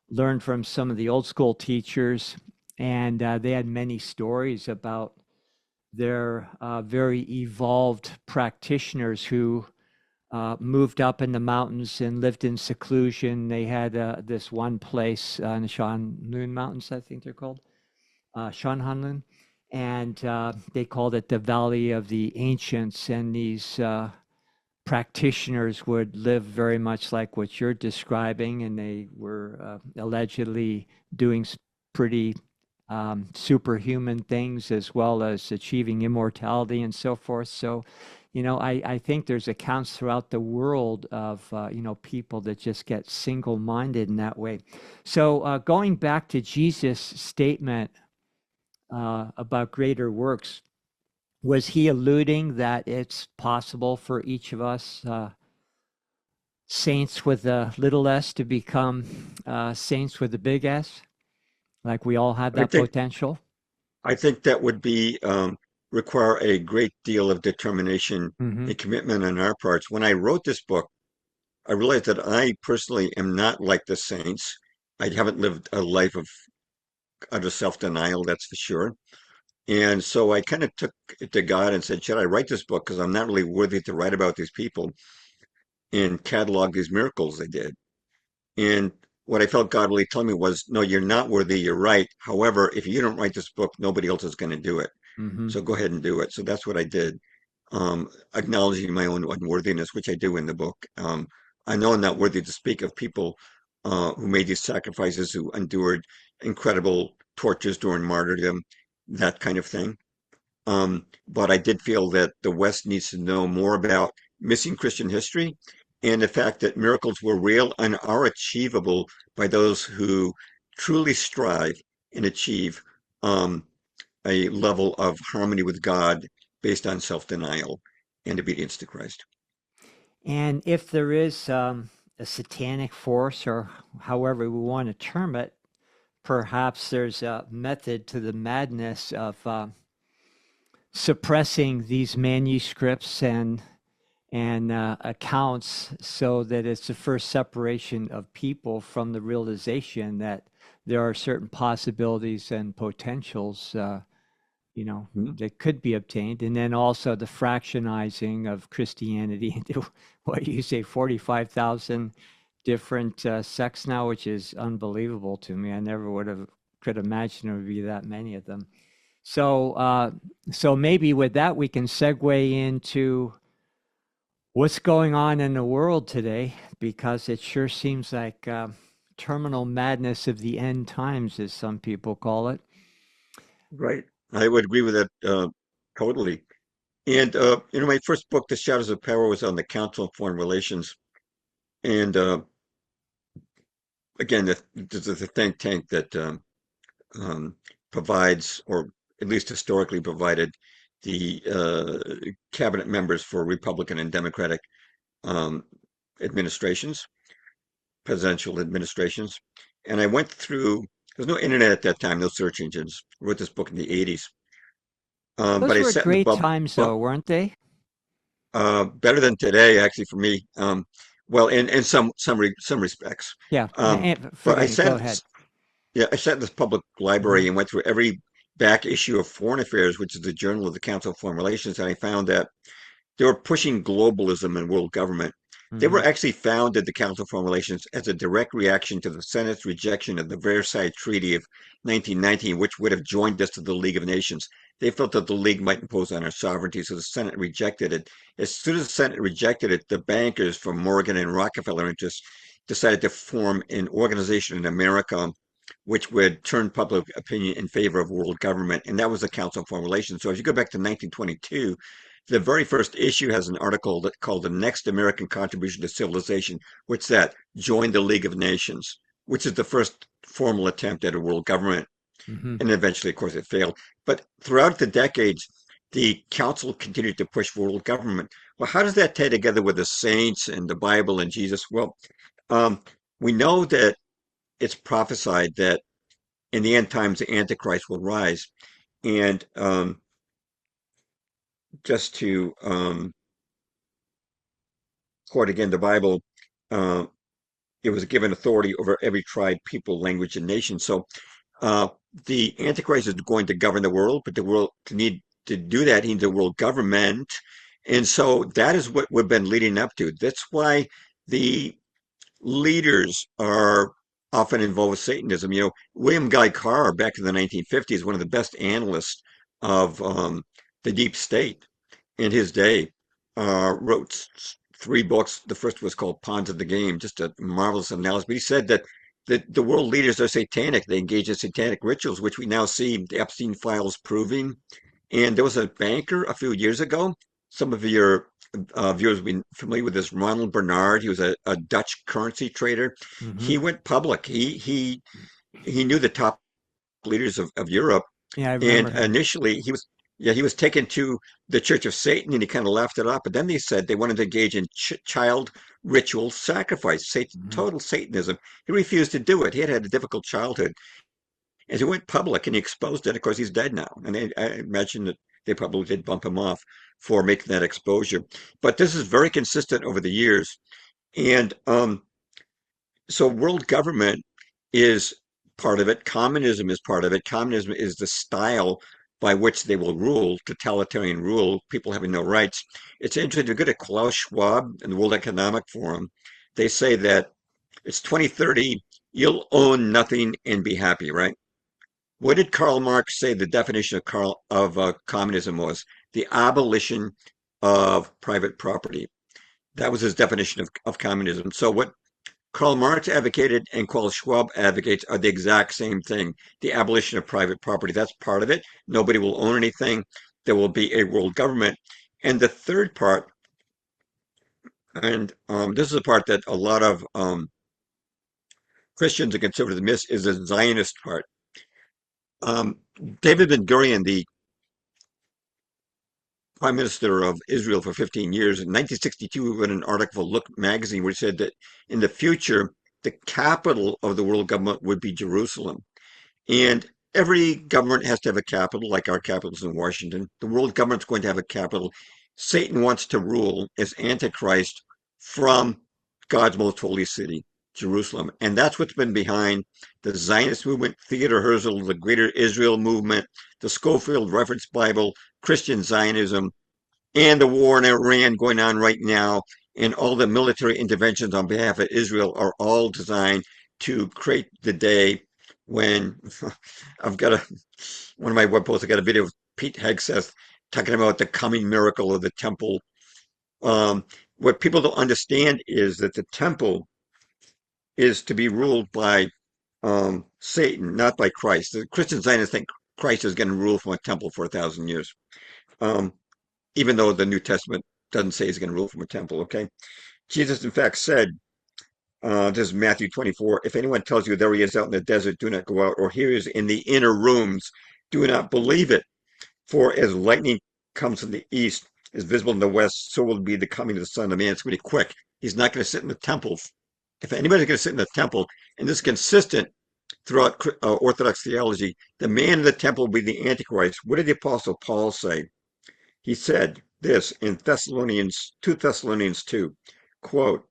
learn from some of the old school teachers, and they had many stories about their very evolved practitioners who moved up in the mountains and lived in seclusion. They had this one place in the Shanlun Mountains, I think they're called, Shanhanlun, and they called it the Valley of the Ancients. And these practitioners would live very much like what you're describing, and they were allegedly doing pretty superhuman things as well as achieving immortality and so forth. So, I think there's accounts throughout the world of, people that just get single minded in that way. So, going back to Jesus' statement about greater works, was he alluding that it's possible for each of us, saints with a little s, to become saints with a big S? Like we all have
I
that
think
potential?
I think that would be require a great deal of determination
Hmm.
and commitment on our parts. When I wrote this book, I realized that I personally am not like the saints. I haven't lived a life of utter self-denial, that's for sure. And so I kind of took it to God and said, should I write this book? Because I'm not really worthy to write about these people and catalog these miracles they did. And what I felt God really telling me was, no, you're not worthy. You're right. However, if you don't write this book, nobody else is going to do it.
Hmm.
So go ahead and do it. So that's what I did, acknowledging my own unworthiness, which I do in the book. I know I'm not worthy to speak of people who made these sacrifices, who endured incredible tortures during martyrdom, that kind of thing. But I did feel that the West needs to know more about missing Christian history and the fact that miracles were real and are achievable by those who truly strive and achieve um, a level of harmony with God based on self-denial and obedience to Christ.
And if there is a satanic force, or however we want to term it, perhaps there's a method to the madness of suppressing these manuscripts and accounts, so that it's the first separation of people from the realization that there are certain possibilities and potentials
Hmm.
that could be obtained. And then also the fractionizing of Christianity into what you say, 45,000 different sects now, which is unbelievable to me. I never could imagine there would be that many of them. So, so maybe with that, we can segue into what's going on in the world today, because it sure seems like terminal madness of the end times, as some people call it.
Right. I would agree with that totally. And my first book, The Shadows of Power, was on the Council of Foreign Relations. And again, this is a think tank that um, provides, or at least historically provided, the cabinet members for Republican and Democratic um, administrations, presidential administrations. And I went through, there's no internet at that time, no search engines. I wrote this book in the 80s. But
Those
I
were
sat in the
great times,
bub
though, weren't they?
better than today, actually, for me. Well, in some respects.
Yeah,
But
forgive me. Go ahead.
yeah, I sat in this public
Hmm.
library and went through every back issue of Foreign Affairs, which is the journal of the Council of Foreign Relations, and I found that they were pushing globalism in world government. They
Hmm.
were actually founded, the Council of Foreign Relations, as a direct reaction to the Senate's rejection of the Versailles Treaty of 1919, which would have joined us to the League of Nations. They felt that the League might impose on our sovereignty, so the Senate rejected it. As soon as the Senate rejected it, the bankers from Morgan and Rockefeller interests decided to form an organization in America which would turn public opinion in favor of world government, and that was the Council of Foreign Relations. So if you go back to 1922, the very first issue has an article that called "The Next American Contribution to Civilization." What's that? Join the League of Nations, which is the first formal attempt at a world government.
Hmm.
And eventually, of course, it failed. But throughout the decades, the council continued to push for world government. Well, how does that tie together with the saints and the Bible and Jesus? Well, um, we know that it's prophesied that in the end times, the Antichrist will rise. And just to quote again the Bible, uh, it was given authority over every tribe, people, language, and nation. So uh, the Antichrist is going to govern the world, but the world to need to do that, he needs a world government. And so that is what we've been leading up to. That's why the leaders are often involved with Satanism. You know, William Guy Carr back in the 1950s, one of the best analysts of the deep state in his day, wrote three books. The first was called Pawns of the Game, just a marvelous analysis. But he said that the world leaders are satanic. They engage in satanic rituals, which we now see the Epstein files proving. And there was a banker a few years ago. Some of your viewers will be familiar with this, Ronald Bernard. He was a Dutch currency trader.
Hmm.
He went public. He knew the top leaders of Europe,
Yeah, I
and
remember him.
initially he was taken to the Church of Satan, and he kind of laughed it off. But then they said they wanted to engage in child ritual sacrifice,
Hmm.
total Satanism. He refused to do it. He had had a difficult childhood. As he went public and he exposed it, of course, he's dead now. And I imagine that they probably did bump him off for making that exposure. But this is very consistent over the years. And so world government is part of it. Communism is part of it. Communism is the style by which they will rule, totalitarian rule, people having no rights. It's interesting. If you go to Klaus Schwab and the World Economic Forum, they say that it's 2030, you'll own nothing and be happy, right? What did Karl Marx say the definition of communism was? The abolition of private property. That was his definition of communism. So what Karl Marx advocated and Klaus Schwab advocates are the exact same thing. The abolition of private property. That's part of it. Nobody will own anything. There will be a world government. And the third part, and this is the part that a lot of Christians and conservatives miss, is the Zionist part. Um, David Ben Gurion, the Prime Minister of Israel for 15 years. In 1962, we read an article for Look magazine where he said that in the future, the capital of the world government would be Jerusalem. And every government has to have a capital, like our capital is in Washington. The world government's going to have a capital. Satan wants to rule as Antichrist from God's most holy city, Jerusalem. And that's what's been behind the Zionist movement, Theodor Herzl, the Greater Israel movement, the Schofield Reference Bible, Christian Zionism, and the war in Iran going on right now, and all the military interventions on behalf of Israel are all designed to create the day when I've got one of my web posts, I got a video of Pete Hegseth talking about the coming miracle of the temple. Um, what people don't understand is that the temple is to be ruled by Satan, not by Christ. The Christian Zionists think Christ is going to rule from a temple for 1,000 years. Um, even though the New Testament doesn't say he's going to rule from a temple, okay? Jesus, in fact, said, this is Matthew 24, if anyone tells you there he is out in the desert, do not go out, or here he is in the inner rooms, do not believe it. For as lightning comes from the east, is visible in the west, so will be the coming of the Son of Man. It's really quick. He's not going to sit in the temple. If anybody's going to sit in the temple, and this is consistent throughout Orthodox theology, the man in the temple will be the Antichrist. What did the Apostle Paul say? He said this in Thessalonians 2 Thessalonians 2, quote,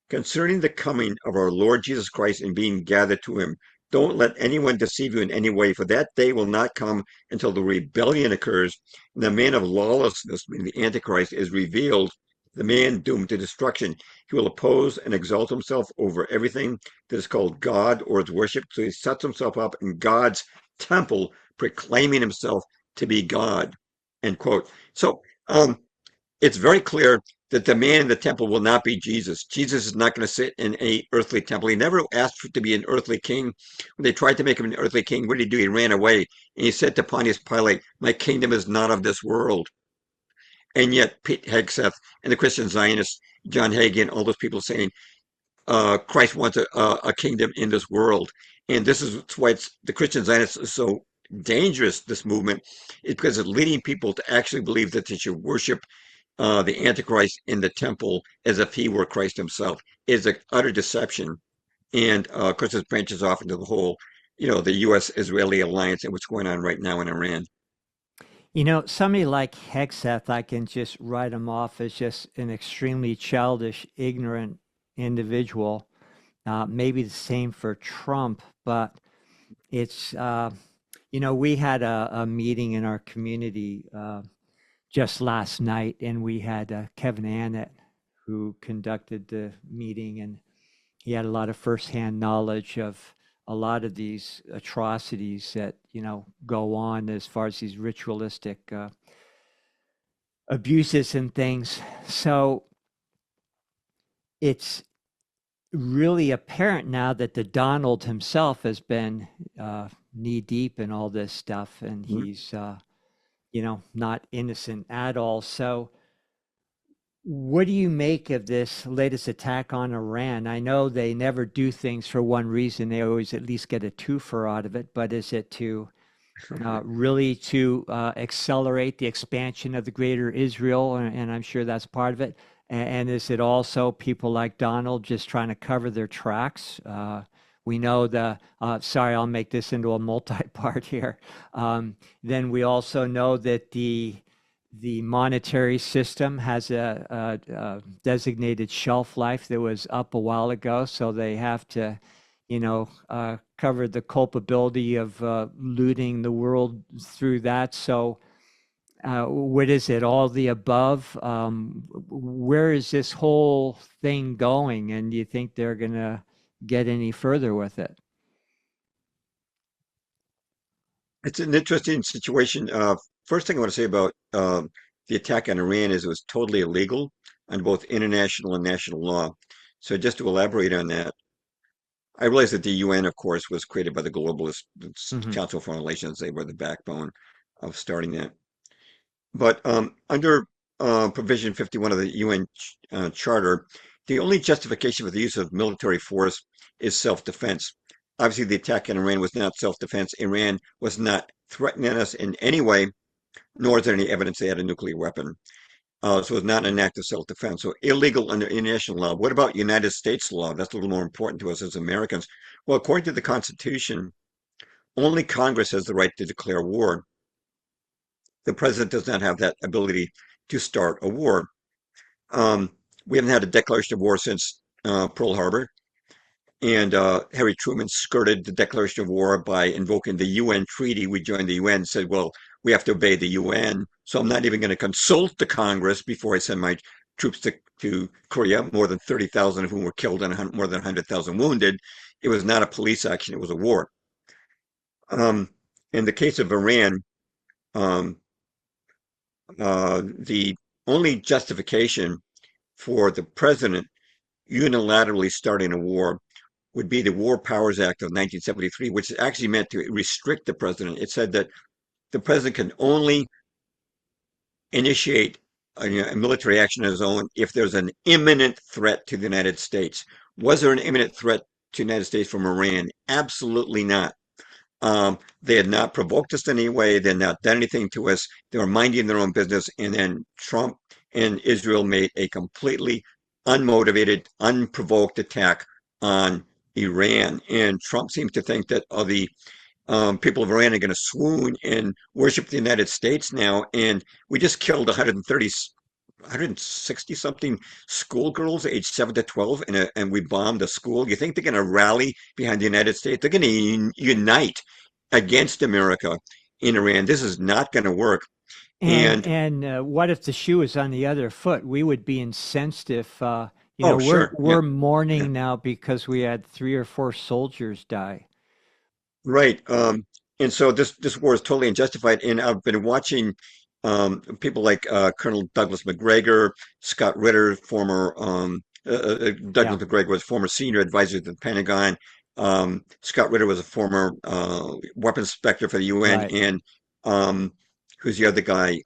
concerning the coming of our Lord Jesus Christ and being gathered to him, don't let anyone deceive you in any way, for that day will not come until the rebellion occurs, and the man of lawlessness, meaning the Antichrist, is revealed, the man doomed to destruction. He will oppose and exalt himself over everything that is called God or is worshipped, so he sets himself up in God's temple, proclaiming himself to be God, end quote. So it's very clear that the man in the temple will not be Jesus. Jesus is not going to sit in a earthly temple. He never asked to be an earthly king. When they tried to make him an earthly king, what did he do? He ran away. And he said to Pontius Pilate, my kingdom is not of this world. And yet Pete Hegseth and the Christian Zionists, John Hagen, all those people saying Christ wants a kingdom in this world. And this is why the Christian Zionists is so dangerous, this movement, is because it's leading people to actually believe that they should worship the Antichrist in the temple as if he were Christ himself. It's an utter deception. And of course, this branches off into the whole, the U.S.-Israeli alliance and what's going on right now in Iran.
Somebody like Hegseth, I can just write him off as just an extremely childish, ignorant individual. Maybe the same for Trump, but it's, we had a meeting in our community just last night, and we had Kevin Annett who conducted the meeting, and he had a lot of firsthand knowledge of a lot of these atrocities that go on as far as these ritualistic abuses and things. So it's really apparent now that the Donald himself has been knee deep in all this stuff, and
Mhm.
he's not innocent at all. So what do you make of this latest attack on Iran? I know they never do things for one reason. They always at least get a twofer out of it. But is it to really to accelerate the expansion of the greater Israel? And I'm sure that's part of it. And is it also people like Donald just trying to cover their tracks? We know sorry, I'll make this into a multi-part here. Then we also know that the monetary system has a designated shelf life that was up a while ago, so they have to, cover the culpability of looting the world through that. So, what is it? All the above? Where is this whole thing going? And do you think they're going to get any further with it?
It's an interesting situation. First thing I want to say about the attack on Iran is it was totally illegal on both international and national law. So just to elaborate on that, I realize that the UN, of course, was created by the Globalist
Hmm.
Council of Foreign Relations. They were the backbone of starting that. But under Provision 51 of the UN Charter, the only justification for the use of military force is self-defense. Obviously, the attack on Iran was not self-defense. Iran was not threatening us in any way, nor is there any evidence they had a nuclear weapon. So it's not an act of self-defense. So illegal under international law. What about United States law? That's a little more important to us as Americans. Well, according to the Constitution, only Congress has the right to declare war. The president does not have that ability to start a war. Um, we haven't had a declaration of war since Pearl Harbor, and Harry Truman skirted the declaration of war by invoking the UN treaty. We joined the UN, said, well, we have to obey the UN, so I'm not even going to consult the Congress before I send my troops to Korea, more than 30,000 of whom were killed and more than 100,000 wounded. It was not a police action, it was a war. Um, in the case of Iran, um, the only justification for the president unilaterally starting a war would be the War Powers Act of 1973, which actually meant to restrict the president. It said that the president can only initiate a military action on his own if there's an imminent threat to the United States. Was there an imminent threat to the United States from Iran? Absolutely not. They had not provoked us in any way. They had not done anything to us. They were minding their own business. And then Trump and Israel made a completely unmotivated, unprovoked attack on Iran. And Trump seems to think that the people of Iran are going to swoon and worship the United States now. And we just killed 160 something schoolgirls aged 7 to 12, and we bombed a school. You think they're going to rally behind the United States? They're going to unite against America in Iran. This is not going to work.
And
And
what if the shoe is on the other foot? We would be incensed if
oh,
we're
sure. Yeah.
we're
Yeah.
mourning now because we had 3 or 4 soldiers die.
Right. And so this war is totally unjustified. And I've been watching people like Colonel Douglas McGregor, Scott Ritter, former
Yeah,
Douglas McGregor was former senior advisor to the Pentagon. Scott Ritter was a former weapons inspector for the UN,
right.
and um, who's the other guy?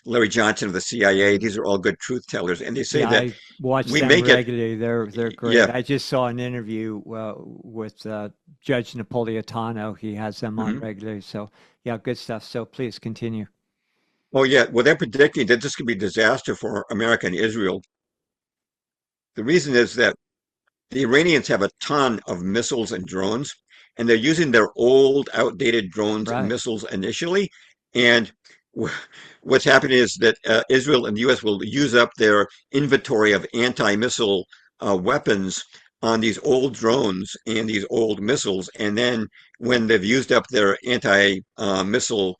Larry Johnson of the CIA. These are all good truth tellers, and they say
Yeah,
that
I watch
we
them
make it.
regularly. They're great.
Yeah.
I just saw an interview with Judge Napolitano. He has them on
Mhm.
regularly. So yeah, good stuff. So please continue.
Oh yeah. Well, they're predicting that this could be a disaster for America and Israel. The reason is that the Iranians have a ton of missiles and drones, and they're using their old, outdated drones and
Right.
missiles initially. And what's happening is that Israel and the U.S. will use up their inventory of anti-missile weapons on these old drones and these old missiles. And then when they've used up their anti-missile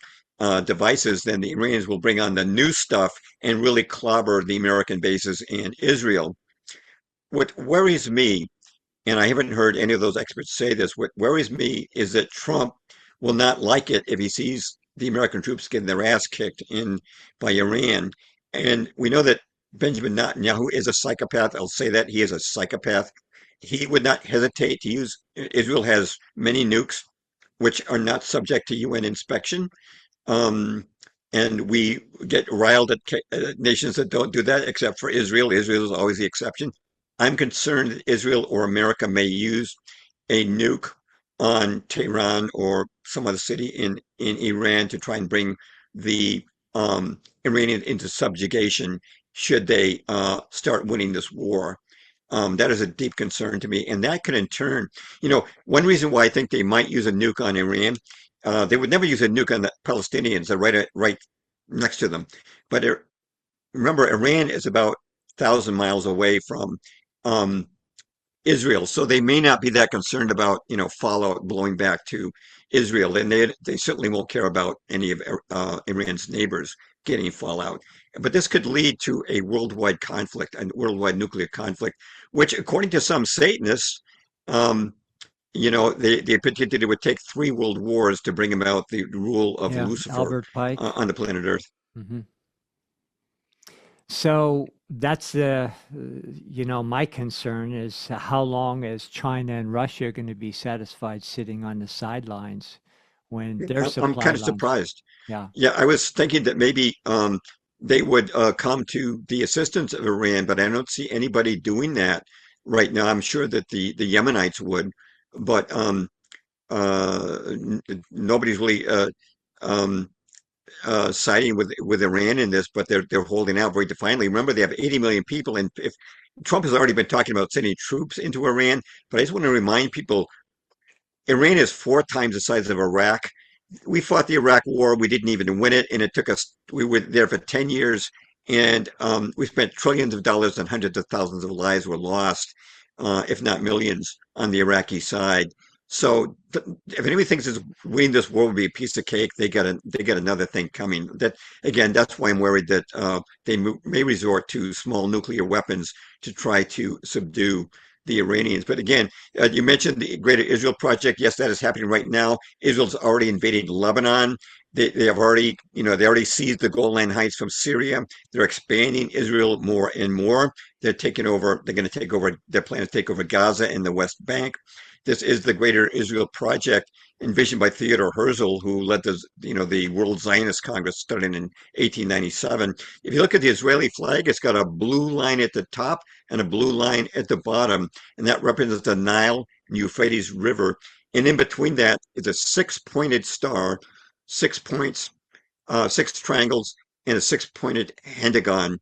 devices, then the Iranians will bring on the new stuff and really clobber the American bases in Israel. What worries me, and I haven't heard any of those experts say this. What worries me is that Trump will not like it if he sees the American troops getting their ass kicked in by Iran. And we know that Benjamin Netanyahu is a psychopath. I'll say that he is a psychopath. He would not hesitate to use. Israel has many nukes, which are not subject to UN inspection. Um, and we get riled at nations that don't do that, except for Israel. Israel is always the exception. I'm concerned that Israel or America may use a nuke on Tehran or some other city in Iran to try and bring the Iranians into subjugation should they start winning this war. That is a deep concern to me. And that could in turn, one reason why I think they might use a nuke on Iran, they would never use a nuke on the Palestinians. They're right next to them. But remember, Iran is about 1,000 miles away from um, Israel, so they may not be that concerned about fallout blowing back to Israel, and they certainly won't care about any of Iran's neighbors getting fallout. But this could lead to a worldwide conflict, a worldwide nuclear conflict, which, according to some Satanists, um, they predicted it would take three world wars to bring about the rule of
Yeah,
Lucifer
Albert Pike.
on the planet Earth.
Hmm. So that's my concern is how long is China and Russia going to be satisfied sitting on the sidelines when their
I'm
supply
kind of
lines?
surprised.
Yeah,
Yeah, I was thinking that maybe they would come to the assistance of Iran, but I don't see anybody doing that right now. I'm sure that the Yemenites would, but nobody's really um, siding with Iran in this. But they're holding out very defiantly. Remember, they have 80 million people, and if Trump has already been talking about sending troops into Iran, but I just want to remind people, Iran is four times the size of Iraq. We fought the Iraq War. We didn't even win it, and it took us. We were there for 10 years, and we spent trillions of dollars and hundreds of thousands of lives were lost, if not millions, on the Iraqi side. So, if anybody thinks this, winning this war will be a piece of cake, they got another thing coming. That again, that's why I'm worried that they may resort to small nuclear weapons to try to subdue the Iranians. But again, you mentioned the Greater Israel Project. Yes, that is happening right now. Israel's already invaded Lebanon. They have already, they already seized the Golan Heights from Syria. They're expanding Israel more and more. They're taking over. They're going to take over. Their plan is to take over Gaza and the West Bank. This is the Greater Israel Project, envisioned by Theodore Herzl, who led the World Zionist Congress starting in 1897. If you look at the Israeli flag, it's got a blue line at the top and a blue line at the bottom, and that represents the Nile and Euphrates River. And in between that is a six-pointed star, 6 points, six triangles, and a six-pointed hexagon.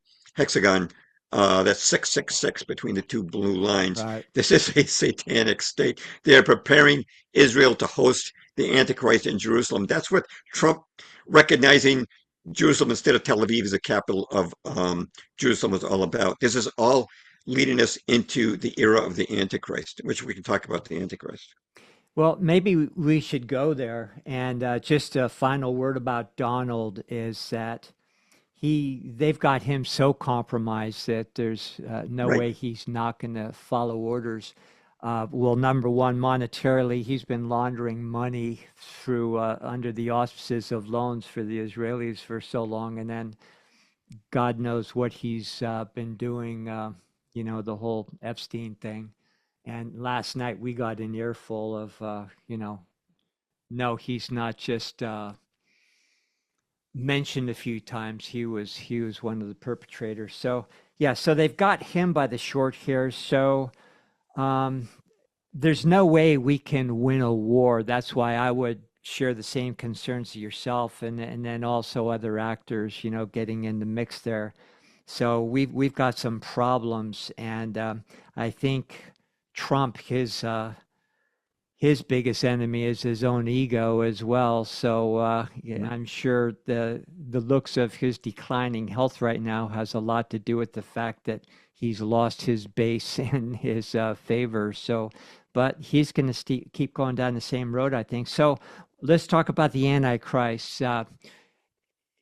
That's 666 between the two blue lines.
right.
This is a satanic state. They are preparing Israel to host the Antichrist in Jerusalem. That's what Trump, recognizing Jerusalem instead of Tel Aviv as the capital of Jerusalem, is all about. This is all leading us into the era of the Antichrist, which we can talk about the Antichrist.
Well, maybe we should go there. And just a final word about Donald is that they've got him so compromised that there's no
Right.
way he's not going to follow orders. Well, number one, monetarily, he's been laundering money through under the auspices of loans for the Israelis for so long, and then God knows what he's been doing. The whole Epstein thing. And last night we got an earful of, no, he's not just mentioned a few times. He was one of the perpetrators. So yeah, so they've got him by the short hairs. So um, there's no way we can win a war. That's why I would share the same concerns as yourself, and then also other actors, getting in the mix there. So we've got some problems, and I think Trump, his biggest enemy is his own ego as well. So yeah, I'm sure the looks of his declining health right now has a lot to do with the fact that he's lost his base and his favor. So, but he's going to keep going down the same road, I think. So let's talk about the Antichrist.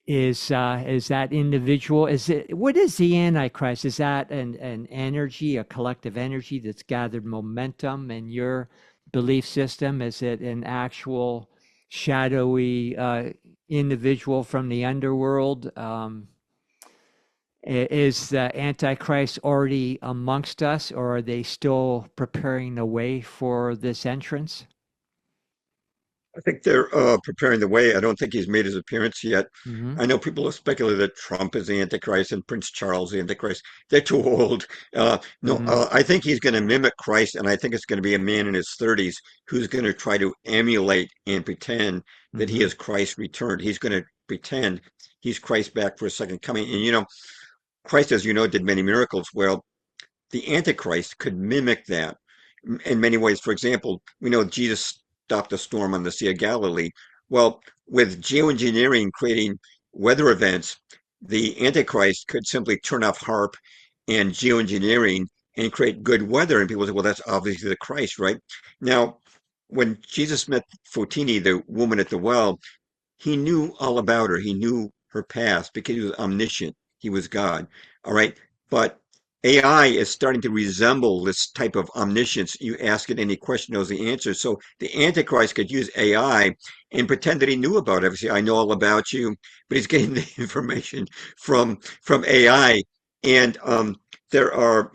Is that individual? Is it what is the Antichrist? Is that an energy, a collective energy that's gathered momentum in your belief system? Is it an actual shadowy individual from the underworld? Is the Antichrist already amongst us, or are they still preparing the way for this entrance?
I think they're preparing the way. I don't think he's made his appearance yet.
Hmm.
I know people have speculated that Trump is the Antichrist and Prince Charles the Antichrist. They're too old. No,
Hmm.
I think he's going to mimic Christ, and I think it's going to be a man in his 30s who's going to try to emulate and pretend that he
Hmm.
is Christ returned. He's going to pretend he's Christ back for a second coming. And Christ, as you know, did many miracles. Well, the Antichrist could mimic that in many ways. For example, we know Jesus stopped a storm on the Sea of Galilee. Well, with geoengineering creating weather events, the Antichrist could simply turn off HARP and geoengineering and create good weather. And people say, well, that's obviously the Christ, right? Now, when Jesus met Fotini, the woman at the well, he knew all about her. He knew her past because he was omniscient. He was God. All right. But AI is starting to resemble this type of omniscience. You ask it any question, knows the answer. So the Antichrist could use AI and pretend that he knew about everything. I know all about you, but he's getting the information from AI. And there are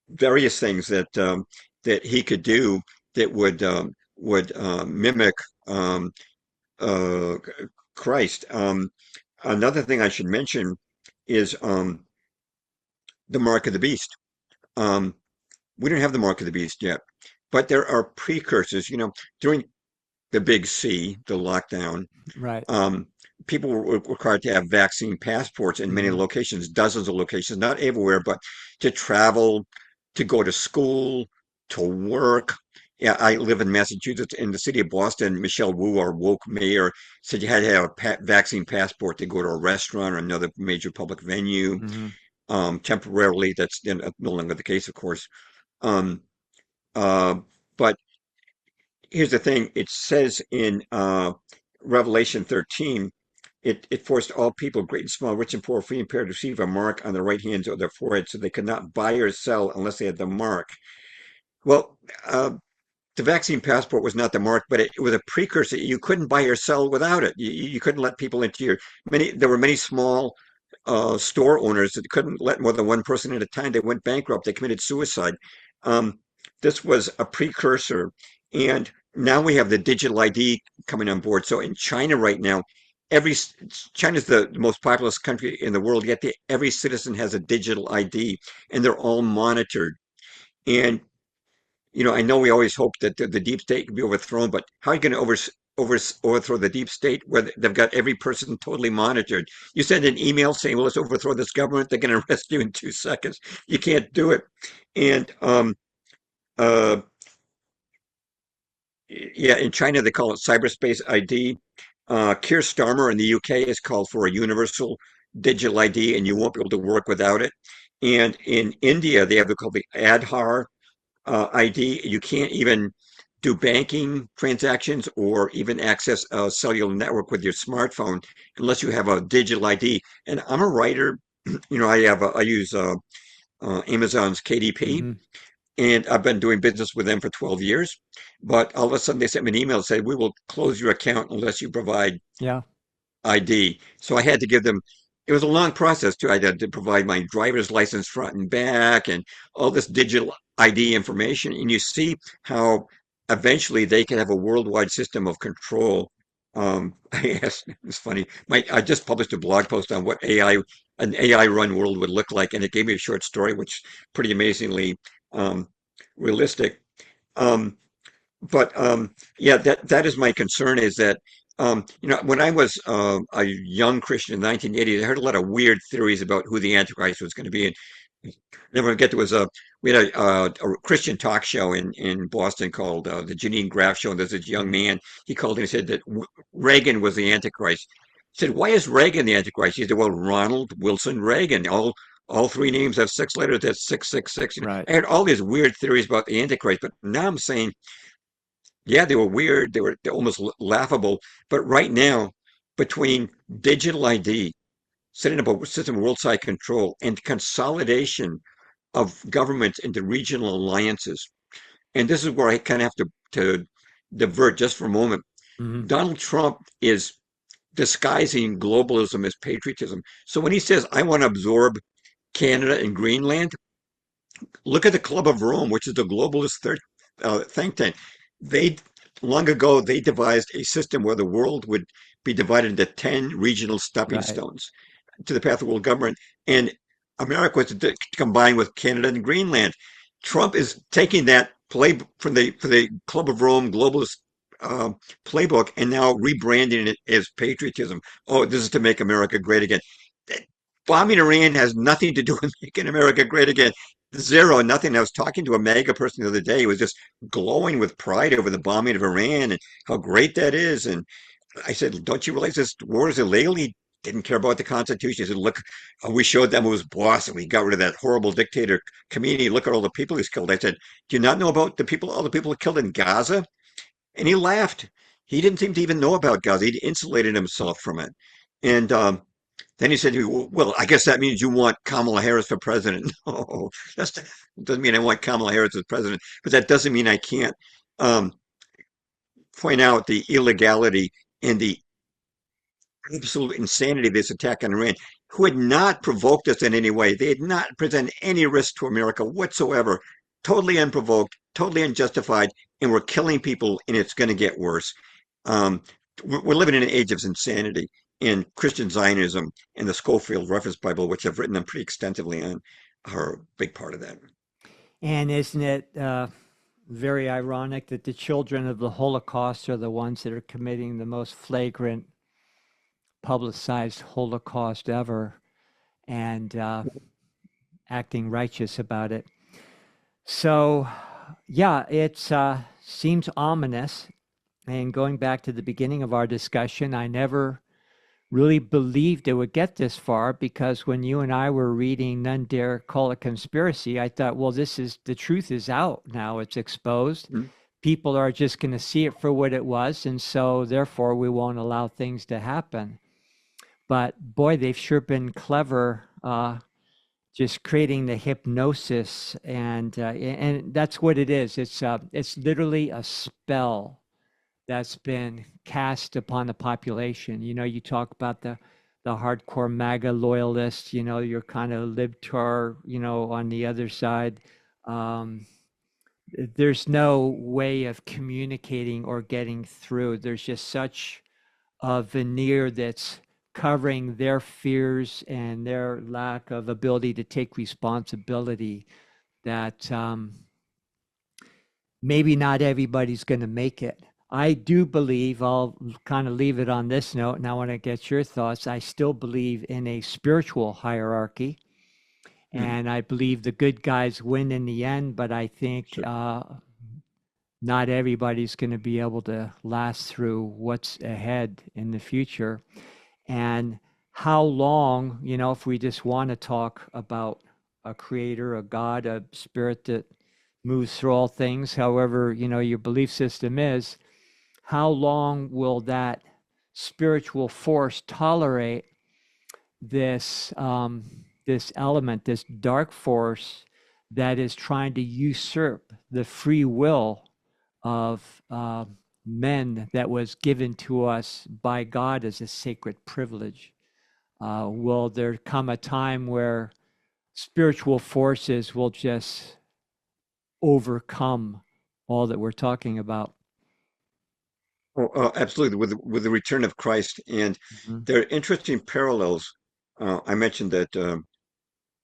various things that he could do that would mimic um, uh, Christ. Another thing I should mention is the mark of the beast. Um, we don't have the mark of the beast yet, but there are precursors. During the big C, the lockdown,
Right.
um, people were required to have vaccine passports in many
Hmm.
locations, dozens of locations, not everywhere, but to travel, to go to school, to work. Yeah, I live in Massachusetts. In the city of Boston, Michelle Wu, our woke mayor, said you had to have a vaccine passport to go to a restaurant or another major public venue.
Hmm.
Temporarily, that's no longer the case, of course. Um, uh, but here's the thing, it says in Revelation 13, it forced all people, great and small, rich and poor, free and fair, to receive a mark on their right hands or their forehead, so they could not buy or sell unless they had the mark. Well, the vaccine passport was not the mark, but it was a precursor. You couldn't buy or sell without it. You couldn't let people into your many. There were many small store owners that couldn't let more than one person at a time. They went bankrupt. They committed suicide. Um, this was a precursor, and now we have the digital ID coming on board. So in China right now, every China's the most populous country in the world. Yet every citizen has a digital ID, and they're all monitored. And I know we always hope that the deep state can be overthrown, but how are you going to overthrow the deep state where they've got every person totally monitored? You send an email saying, well, let's overthrow this government, they're going to arrest you in 2 seconds. You can't do it. And uh, yeah, in China, they call it cyberspace ID. Keir Starmer in the UK has called for a universal digital ID, and you won't be able to work without it. And in India, they have called the Aadhaar ID. You can't even do banking transactions or even access a cellular network with your smartphone unless you have a digital ID. And I'm a writer. I use Amazon's KDP,
Hmm.
and I've been doing business with them for 12 years. But all of a sudden, they sent me an email and said, "We will close your account unless you provide
Yeah.
ID." So I had to give them, it was a long process too. I had to provide my driver's license front and back and all this digital ID information. And you see how eventually they can have a worldwide system of control I asked, it's funny. I just published a blog post on what an AI run world would look like, and it gave me a short story, which pretty amazingly um, realistic. Um, but yeah, that is my concern is that when I was a young Christian in the 1980s, I heard a lot of weird theories about who the Antichrist was going to be. And never forget there was we had a Christian talk show in Boston called the Janine Graff Show, and there's this young
Mhm.
man. He called and he said that Reagan was the Antichrist. He said, "Why is Reagan the Antichrist?" He said, "Well, Ronald Wilson Reagan. All three names have 6 letters. That's 666."
Right.
I had all these weird theories about the Antichrist, but now I'm saying yeah, they were weird. They're almost laughable. But right now, between digital ID, setting up a system of world-side control, and consolidation of governments into regional alliances, and this is where I kind of have to divert just for a moment.
Hmm.
Donald Trump is disguising globalism as patriotism. So when he says, I want to absorb Canada and Greenland, look at the Club of Rome, which is the globalist think tank. They long ago they devised a system where the world would be divided into 10 regional stepping
Right.
stones to the path of world government, and America was to combine with Canada and Greenland. Trump is taking that play from the Club of Rome globalist uh, playbook and now rebranding it as patriotism. Oh, this is to make America great again. Bombing Iran has nothing to do with making America great again. Zero, nothing. I was talking to a MAGA person the other day. He was just glowing with pride over the bombing of Iran and how great that is. And I said, don't you realize this war is illegal? He didn't care about the Constitution. He said, look, we showed them who was boss and we got rid of that horrible dictator Khomeini. Look at all the people he's killed. I said, do you not know about all the people killed in Gaza? And he laughed. He didn't seem to even know about Gaza. He'd insulated himself from it. And then he said to me, well, I guess that means you want Kamala Harris for president. No, that doesn't mean I want Kamala Harris as president, but that doesn't mean I can't um, point out the illegality and the absolute insanity of this attack on Iran, who had not provoked us in any way. They had not presented any risk to America whatsoever. Totally unprovoked, totally unjustified, and we're killing people, and it's going to get worse. Um, we're living in an age of insanity, and Christian Zionism and the Schofield Reference Bible, which I've written them pretty extensively on, are a big part of that.
And isn't it very ironic that the children of the Holocaust are the ones that are committing the most flagrant, publicized Holocaust ever and acting righteous about it? So, yeah, it seems ominous. And going back to the beginning of our discussion, I never really believed it would get this far because when you and I were reading None Dare Call It Conspiracy, I thought, well, this is the truth is out now, it's exposed.
Mm-hmm.
People are just going to see it for what it was. And so, therefore, we won't allow things to happen. But boy, they've sure been clever just creating the hypnosis. And that's what it is. It's literally a spell that's been cast upon the population. You know, you talk about the hardcore MAGA loyalists, you know, you're kind of libtar, you know, on the other side. Um, there's no way of communicating or getting through. There's just such a veneer that's covering their fears and their lack of ability to take responsibility that maybe not everybody's going to make it. I do believe, I'll kind of leave it on this note, and I want to get your thoughts. I still believe in a spiritual hierarchy,
Mm-hmm.
and I believe the good guys win in the end, but I think
Sure.
not everybody's going to be able to last through what's ahead in the future. And how long, you know, if we just want to talk about a creator, a God, a spirit that moves through all things, however, you know, your belief system is, how long will that spiritual force tolerate this element, this dark force that is trying to usurp the free will of men that was given to us by God as a sacred privilege? Will there come a time where spiritual forces will just overcome all that we're talking about?
Oh, absolutely, with the return of Christ, and
Hmm.
there are interesting parallels. I mentioned that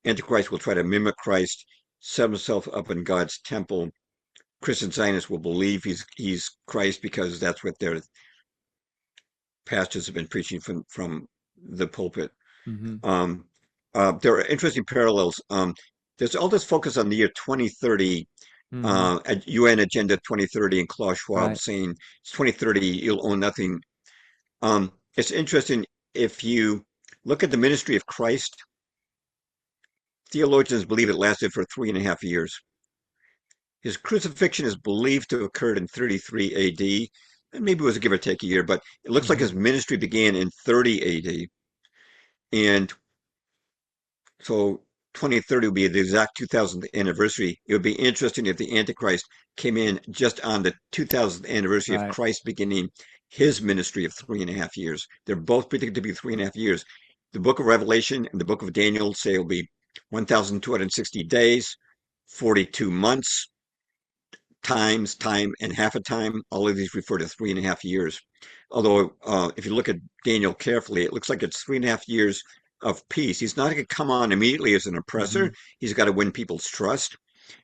Antichrist will try to mimic Christ, set himself up in God's temple. Christian Zionists will believe he's Christ because that's what their pastors have been preaching from the pulpit.
Hmm.
Um, there are interesting parallels. There's all this focus on the year 2030,
Hmm.
at UN Agenda 2030, and Klaus Schwab
Right.
saying it's 2030, you'll own nothing. It's interesting if you look at the ministry of Christ. Theologians believe it lasted for 3.5 years. His crucifixion is believed to have occurred in 33 AD, and maybe it was a give or take a year, but it looks like
Hmm.
his ministry began in 30 AD. And so 2030 will be the exact 2000th anniversary. It would be interesting if the Antichrist came in just on the 2000th anniversary of
Right.
Christ beginning his ministry of 3.5 years. They're both predicted to be 3.5 years. The book of Revelation and the book of Daniel say it'll be 1,260 days, 42 months, times, time, and half a time. All of these refer to 3.5 years. Although, if you look at Daniel carefully, it looks like it's 3.5 years of peace. He's not going to come on immediately as an oppressor.
Hmm.
He's got to win people's trust.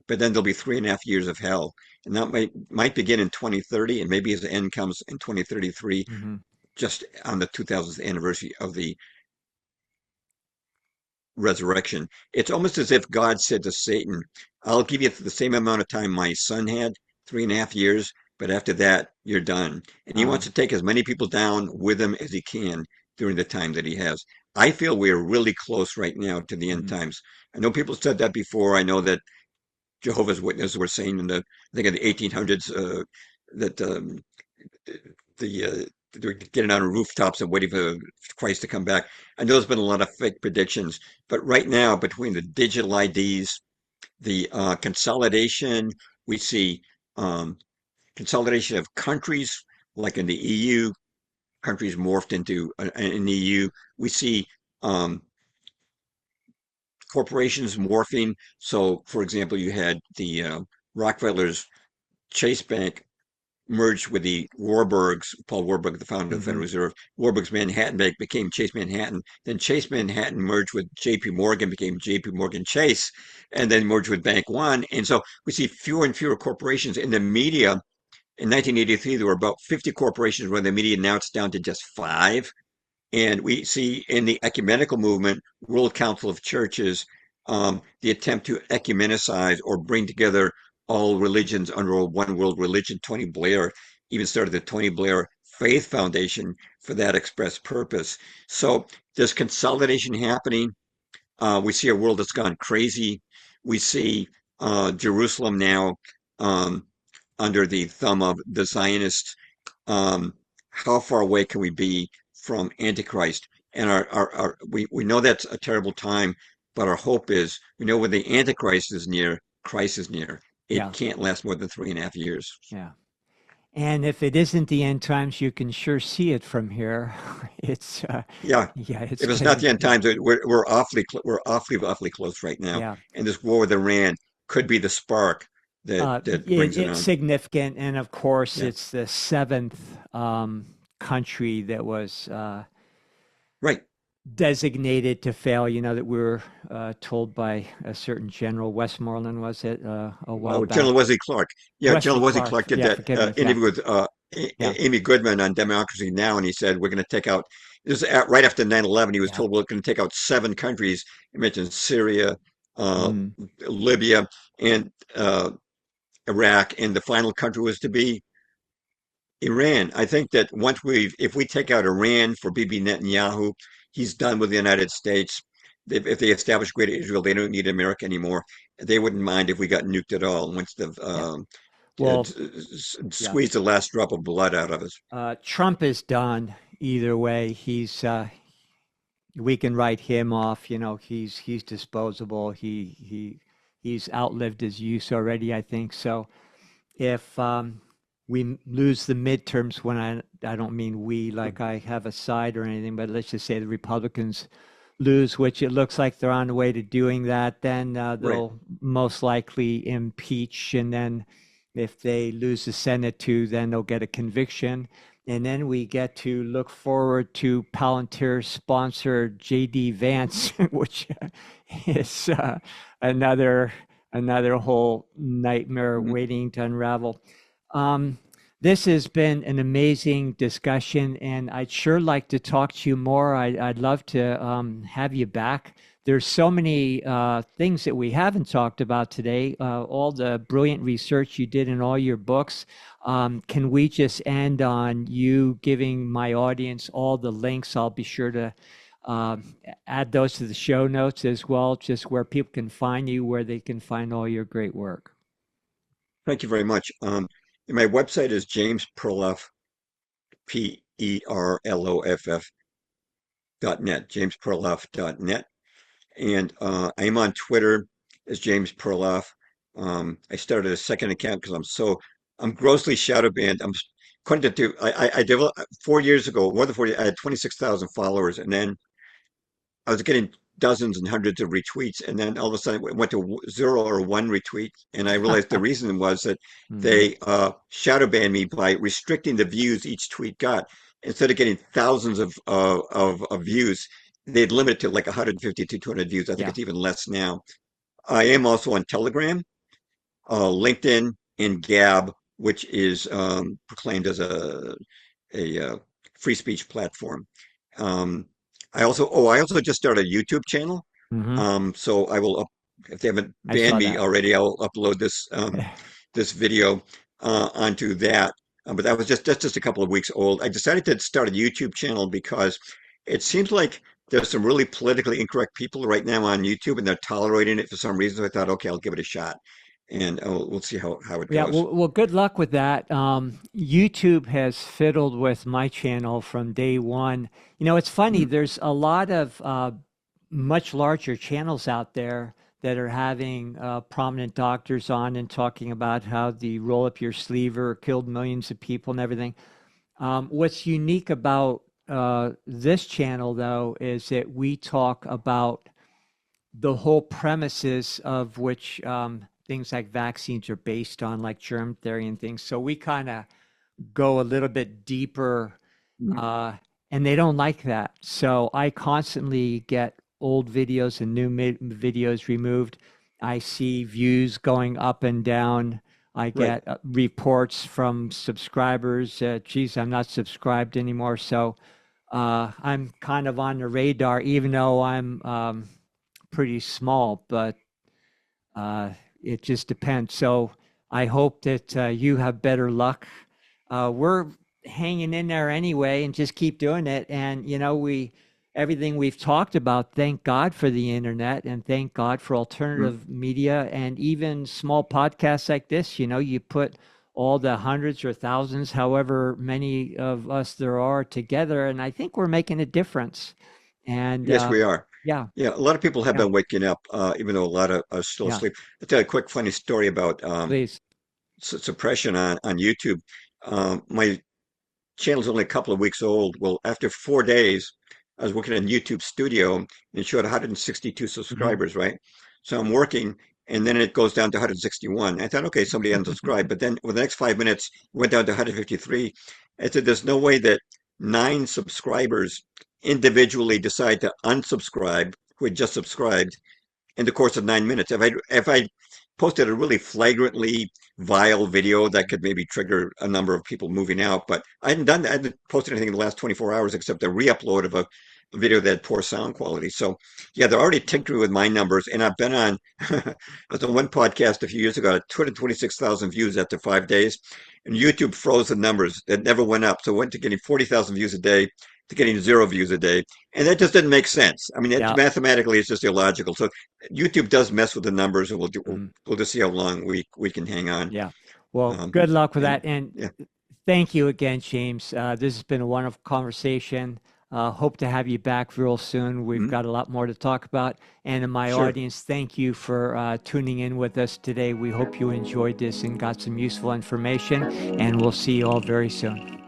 But then there'll be 3.5 years of hell, and that might begin in 2030, and maybe his end comes in 2033,
Hmm.
just on the 2000th anniversary of the resurrection. It's almost as if God said to Satan, I'll give you the same amount of time my son had, 3.5 years, but after that, you're done. And he
Uh,
wants to take as many people down with him as he can during the time that he has. I feel we're really close right now to the end
mhm.
times. I know people said that before. I know that Jehovah's Witnesses were saying I think in the 1800s, that they're getting on rooftops and waiting for Christ to come back. I know there's been a lot of fake predictions, but right now, between the digital IDs, the consolidation, we see um, consolidation of countries, like in the EU, countries morphed into an EU. We see um, corporations morphing. So, for example, you had the Rockefellers Chase Bank merged with the Warburgs, Paul Warburg, the founder of the Federal
Mhm.
Reserve. Warburg's Manhattan Bank became Chase Manhattan. Then Chase Manhattan merged with JP Morgan, became JP Morgan Chase, and then merged with Bank One. And so we see fewer and fewer corporations in the media. In 1983, there were about 50 corporations where the media, now it's down to just five. And we see in the ecumenical movement, World Council of Churches, the attempt to ecumenicize or bring together all religions under a one world religion. Tony Blair even started the Tony Blair Faith Foundation for that express purpose. So there's consolidation happening. We see a world that's gone crazy. We see Jerusalem now um, under the thumb of the Zionists. um, how far away can we be from Antichrist? And we know that's a terrible time, but our hope is we know when the Antichrist is near, Christ is near. It
Yeah,
can't last more than 3.5 years.
yeah. And if it isn't the end times, you can sure see it from here. It's
Yeah.
yeah, it's
If it's not
getting
the end
yeah,
times, we're awfully close right now.
yeah.
And this war with Iran could be the spark that brings it
It's
on.
significant, and of course,
Yeah.
it's the seventh country that was
Right.
designated to fail. You know that we were told by a certain General Westmoreland, was it a while
General
back?
Wesley Clark. Yeah,
Wesley
General Wesley
Clark.
Clark did
Yeah,
that
forgive me. Yeah,
interview with
yeah,
Amy Goodman on Democracy Now, and he said we're going to take out. This is right after 9/11. He was
yeah.
told we're going to take out seven countries. He mentioned Syria, uh,
Mm,
Libya, and Iraq, and the final country was to be Iran. I think that if we take out Iran for Bibi Netanyahu, he's done with the United States. If they establish Greater Israel, they don't need America anymore. They wouldn't mind if we got nuked at all once they've
yeah. Well, yeah.
squeezed the last drop of blood out of us.
Trump is done either way. We can write him off. You know, he's disposable. He's outlived his use already, I think. So if we lose the midterms, when I don't mean we like I have a side or anything, but let's just say the Republicans lose, which it looks like they're on the way to doing that, then
Right.
they'll most likely impeach, and then if they lose the Senate too, then they'll get a conviction. And then we get to look forward to Palantir sponsored JD Vance, which is another another whole nightmare
Mhm.
waiting to unravel. Um, this has been an amazing discussion, and I'd sure like to talk to you more. I'd love to have you back. There's so many things that we haven't talked about today, all the brilliant research you did in all your books. Can we just end on you giving my audience all the links? I'll be sure to add those to the show notes as well, just where people can find you, where they can find all your great work.
Thank you very much. And my website is James Perloff, Perloff.net, jamesperloff.net. And I am on Twitter as James Perloff. I started a second account because I'm grossly shadow banned. According to, I developed 4 years ago, more than 40, I had 26,000 followers. And then I was getting dozens and hundreds of retweets, and then all of a sudden it went to zero or one retweet. And I realized the reason was that
Hmm.
they shadow banned me by restricting the views each tweet got. Instead of getting thousands of views, they'd limit it to like 150 to 200 views. I think
Yeah.
it's even less now. I am also on Telegram, LinkedIn, and Gab, which is proclaimed as a free speech platform. Um, I also just started a YouTube channel.
Hmm.
So I will if they haven't
I
banned
saw
me
that.
already, I'll upload this video onto that. But that's just a couple of weeks old. I decided to start a YouTube channel because it seems like there's some really politically incorrect people right now on YouTube, and they're tolerating it for some reason. So I thought, okay, I'll give it a shot, and we'll see how it
Yeah,
goes.
well, good luck with that. YouTube has fiddled with my channel from day one. You know, it's funny,
Mhm.
there's a lot of much larger channels out there that are having prominent doctors on and talking about how the roll up your sleever killed millions of people and everything. What's unique about this channel, though, is that we talk about the whole premises of which things like vaccines are based on, like germ theory and things. So we kind of go a little bit deeper,
Mhm.
uh, and they don't like that. So I constantly get old videos and new videos removed. I see views going up and down. I
Right.
get reports from subscribers. Geez, I'm not subscribed anymore. So I'm kind of on the radar, even though I'm pretty small, but uh, it just depends. So I hope that you have better luck. We're hanging in there anyway, and just keep doing it. And you know, we everything we've talked about. Thank God for the internet, and thank God for
Mhm.
alternative media, and even small podcasts like this. You know, you put all the hundreds or thousands, however many of us there are, together, and I think we're making a difference. And
Yes, we are.
yeah,
Yeah, a lot of people have
yeah,
been waking up, even though a lot of are still
yeah.
asleep. I'll tell you a quick funny story about
Please.
suppression on YouTube. My channel's only a couple of weeks old. Well, after 4 days, I was working in YouTube Studio and it showed 162
Mhm.
subscribers, right? So I'm working and then it goes down to 161. I thought, okay, somebody unsubscribed. But then over the next 5 minutes, it went down to 153. I said, there's no way that 9 subscribers individually decide to unsubscribe who had just subscribed in the course of 9 minutes. If I posted a really flagrantly vile video that could maybe trigger a number of people moving out, but I hadn't done that. I hadn't posted anything in the last 24 hours except a re-upload of a video that had poor sound quality. So yeah, they're already tinkering with my numbers, and I've been on. I was on one podcast a few years ago, 226,000 views after 5 days, and YouTube froze the numbers. It never went up, so it went to getting 40,000 views a day to getting 0 views a day, and that just didn't make sense. I mean,
Yeah.
mathematically, it's just illogical. So YouTube does mess with the numbers, and
Mhm.
we'll just see how long we can hang on.
Yeah. Well,
Um,
good luck with
and
that. And
yeah,
thank you again, James. This has been a wonderful conversation. Hope to have you back real soon. We've
mm,
got a lot more to talk about. And in my
sure.
audience, thank you for tuning in with us today. We hope you enjoyed this and got some useful information. And we'll see you all very soon.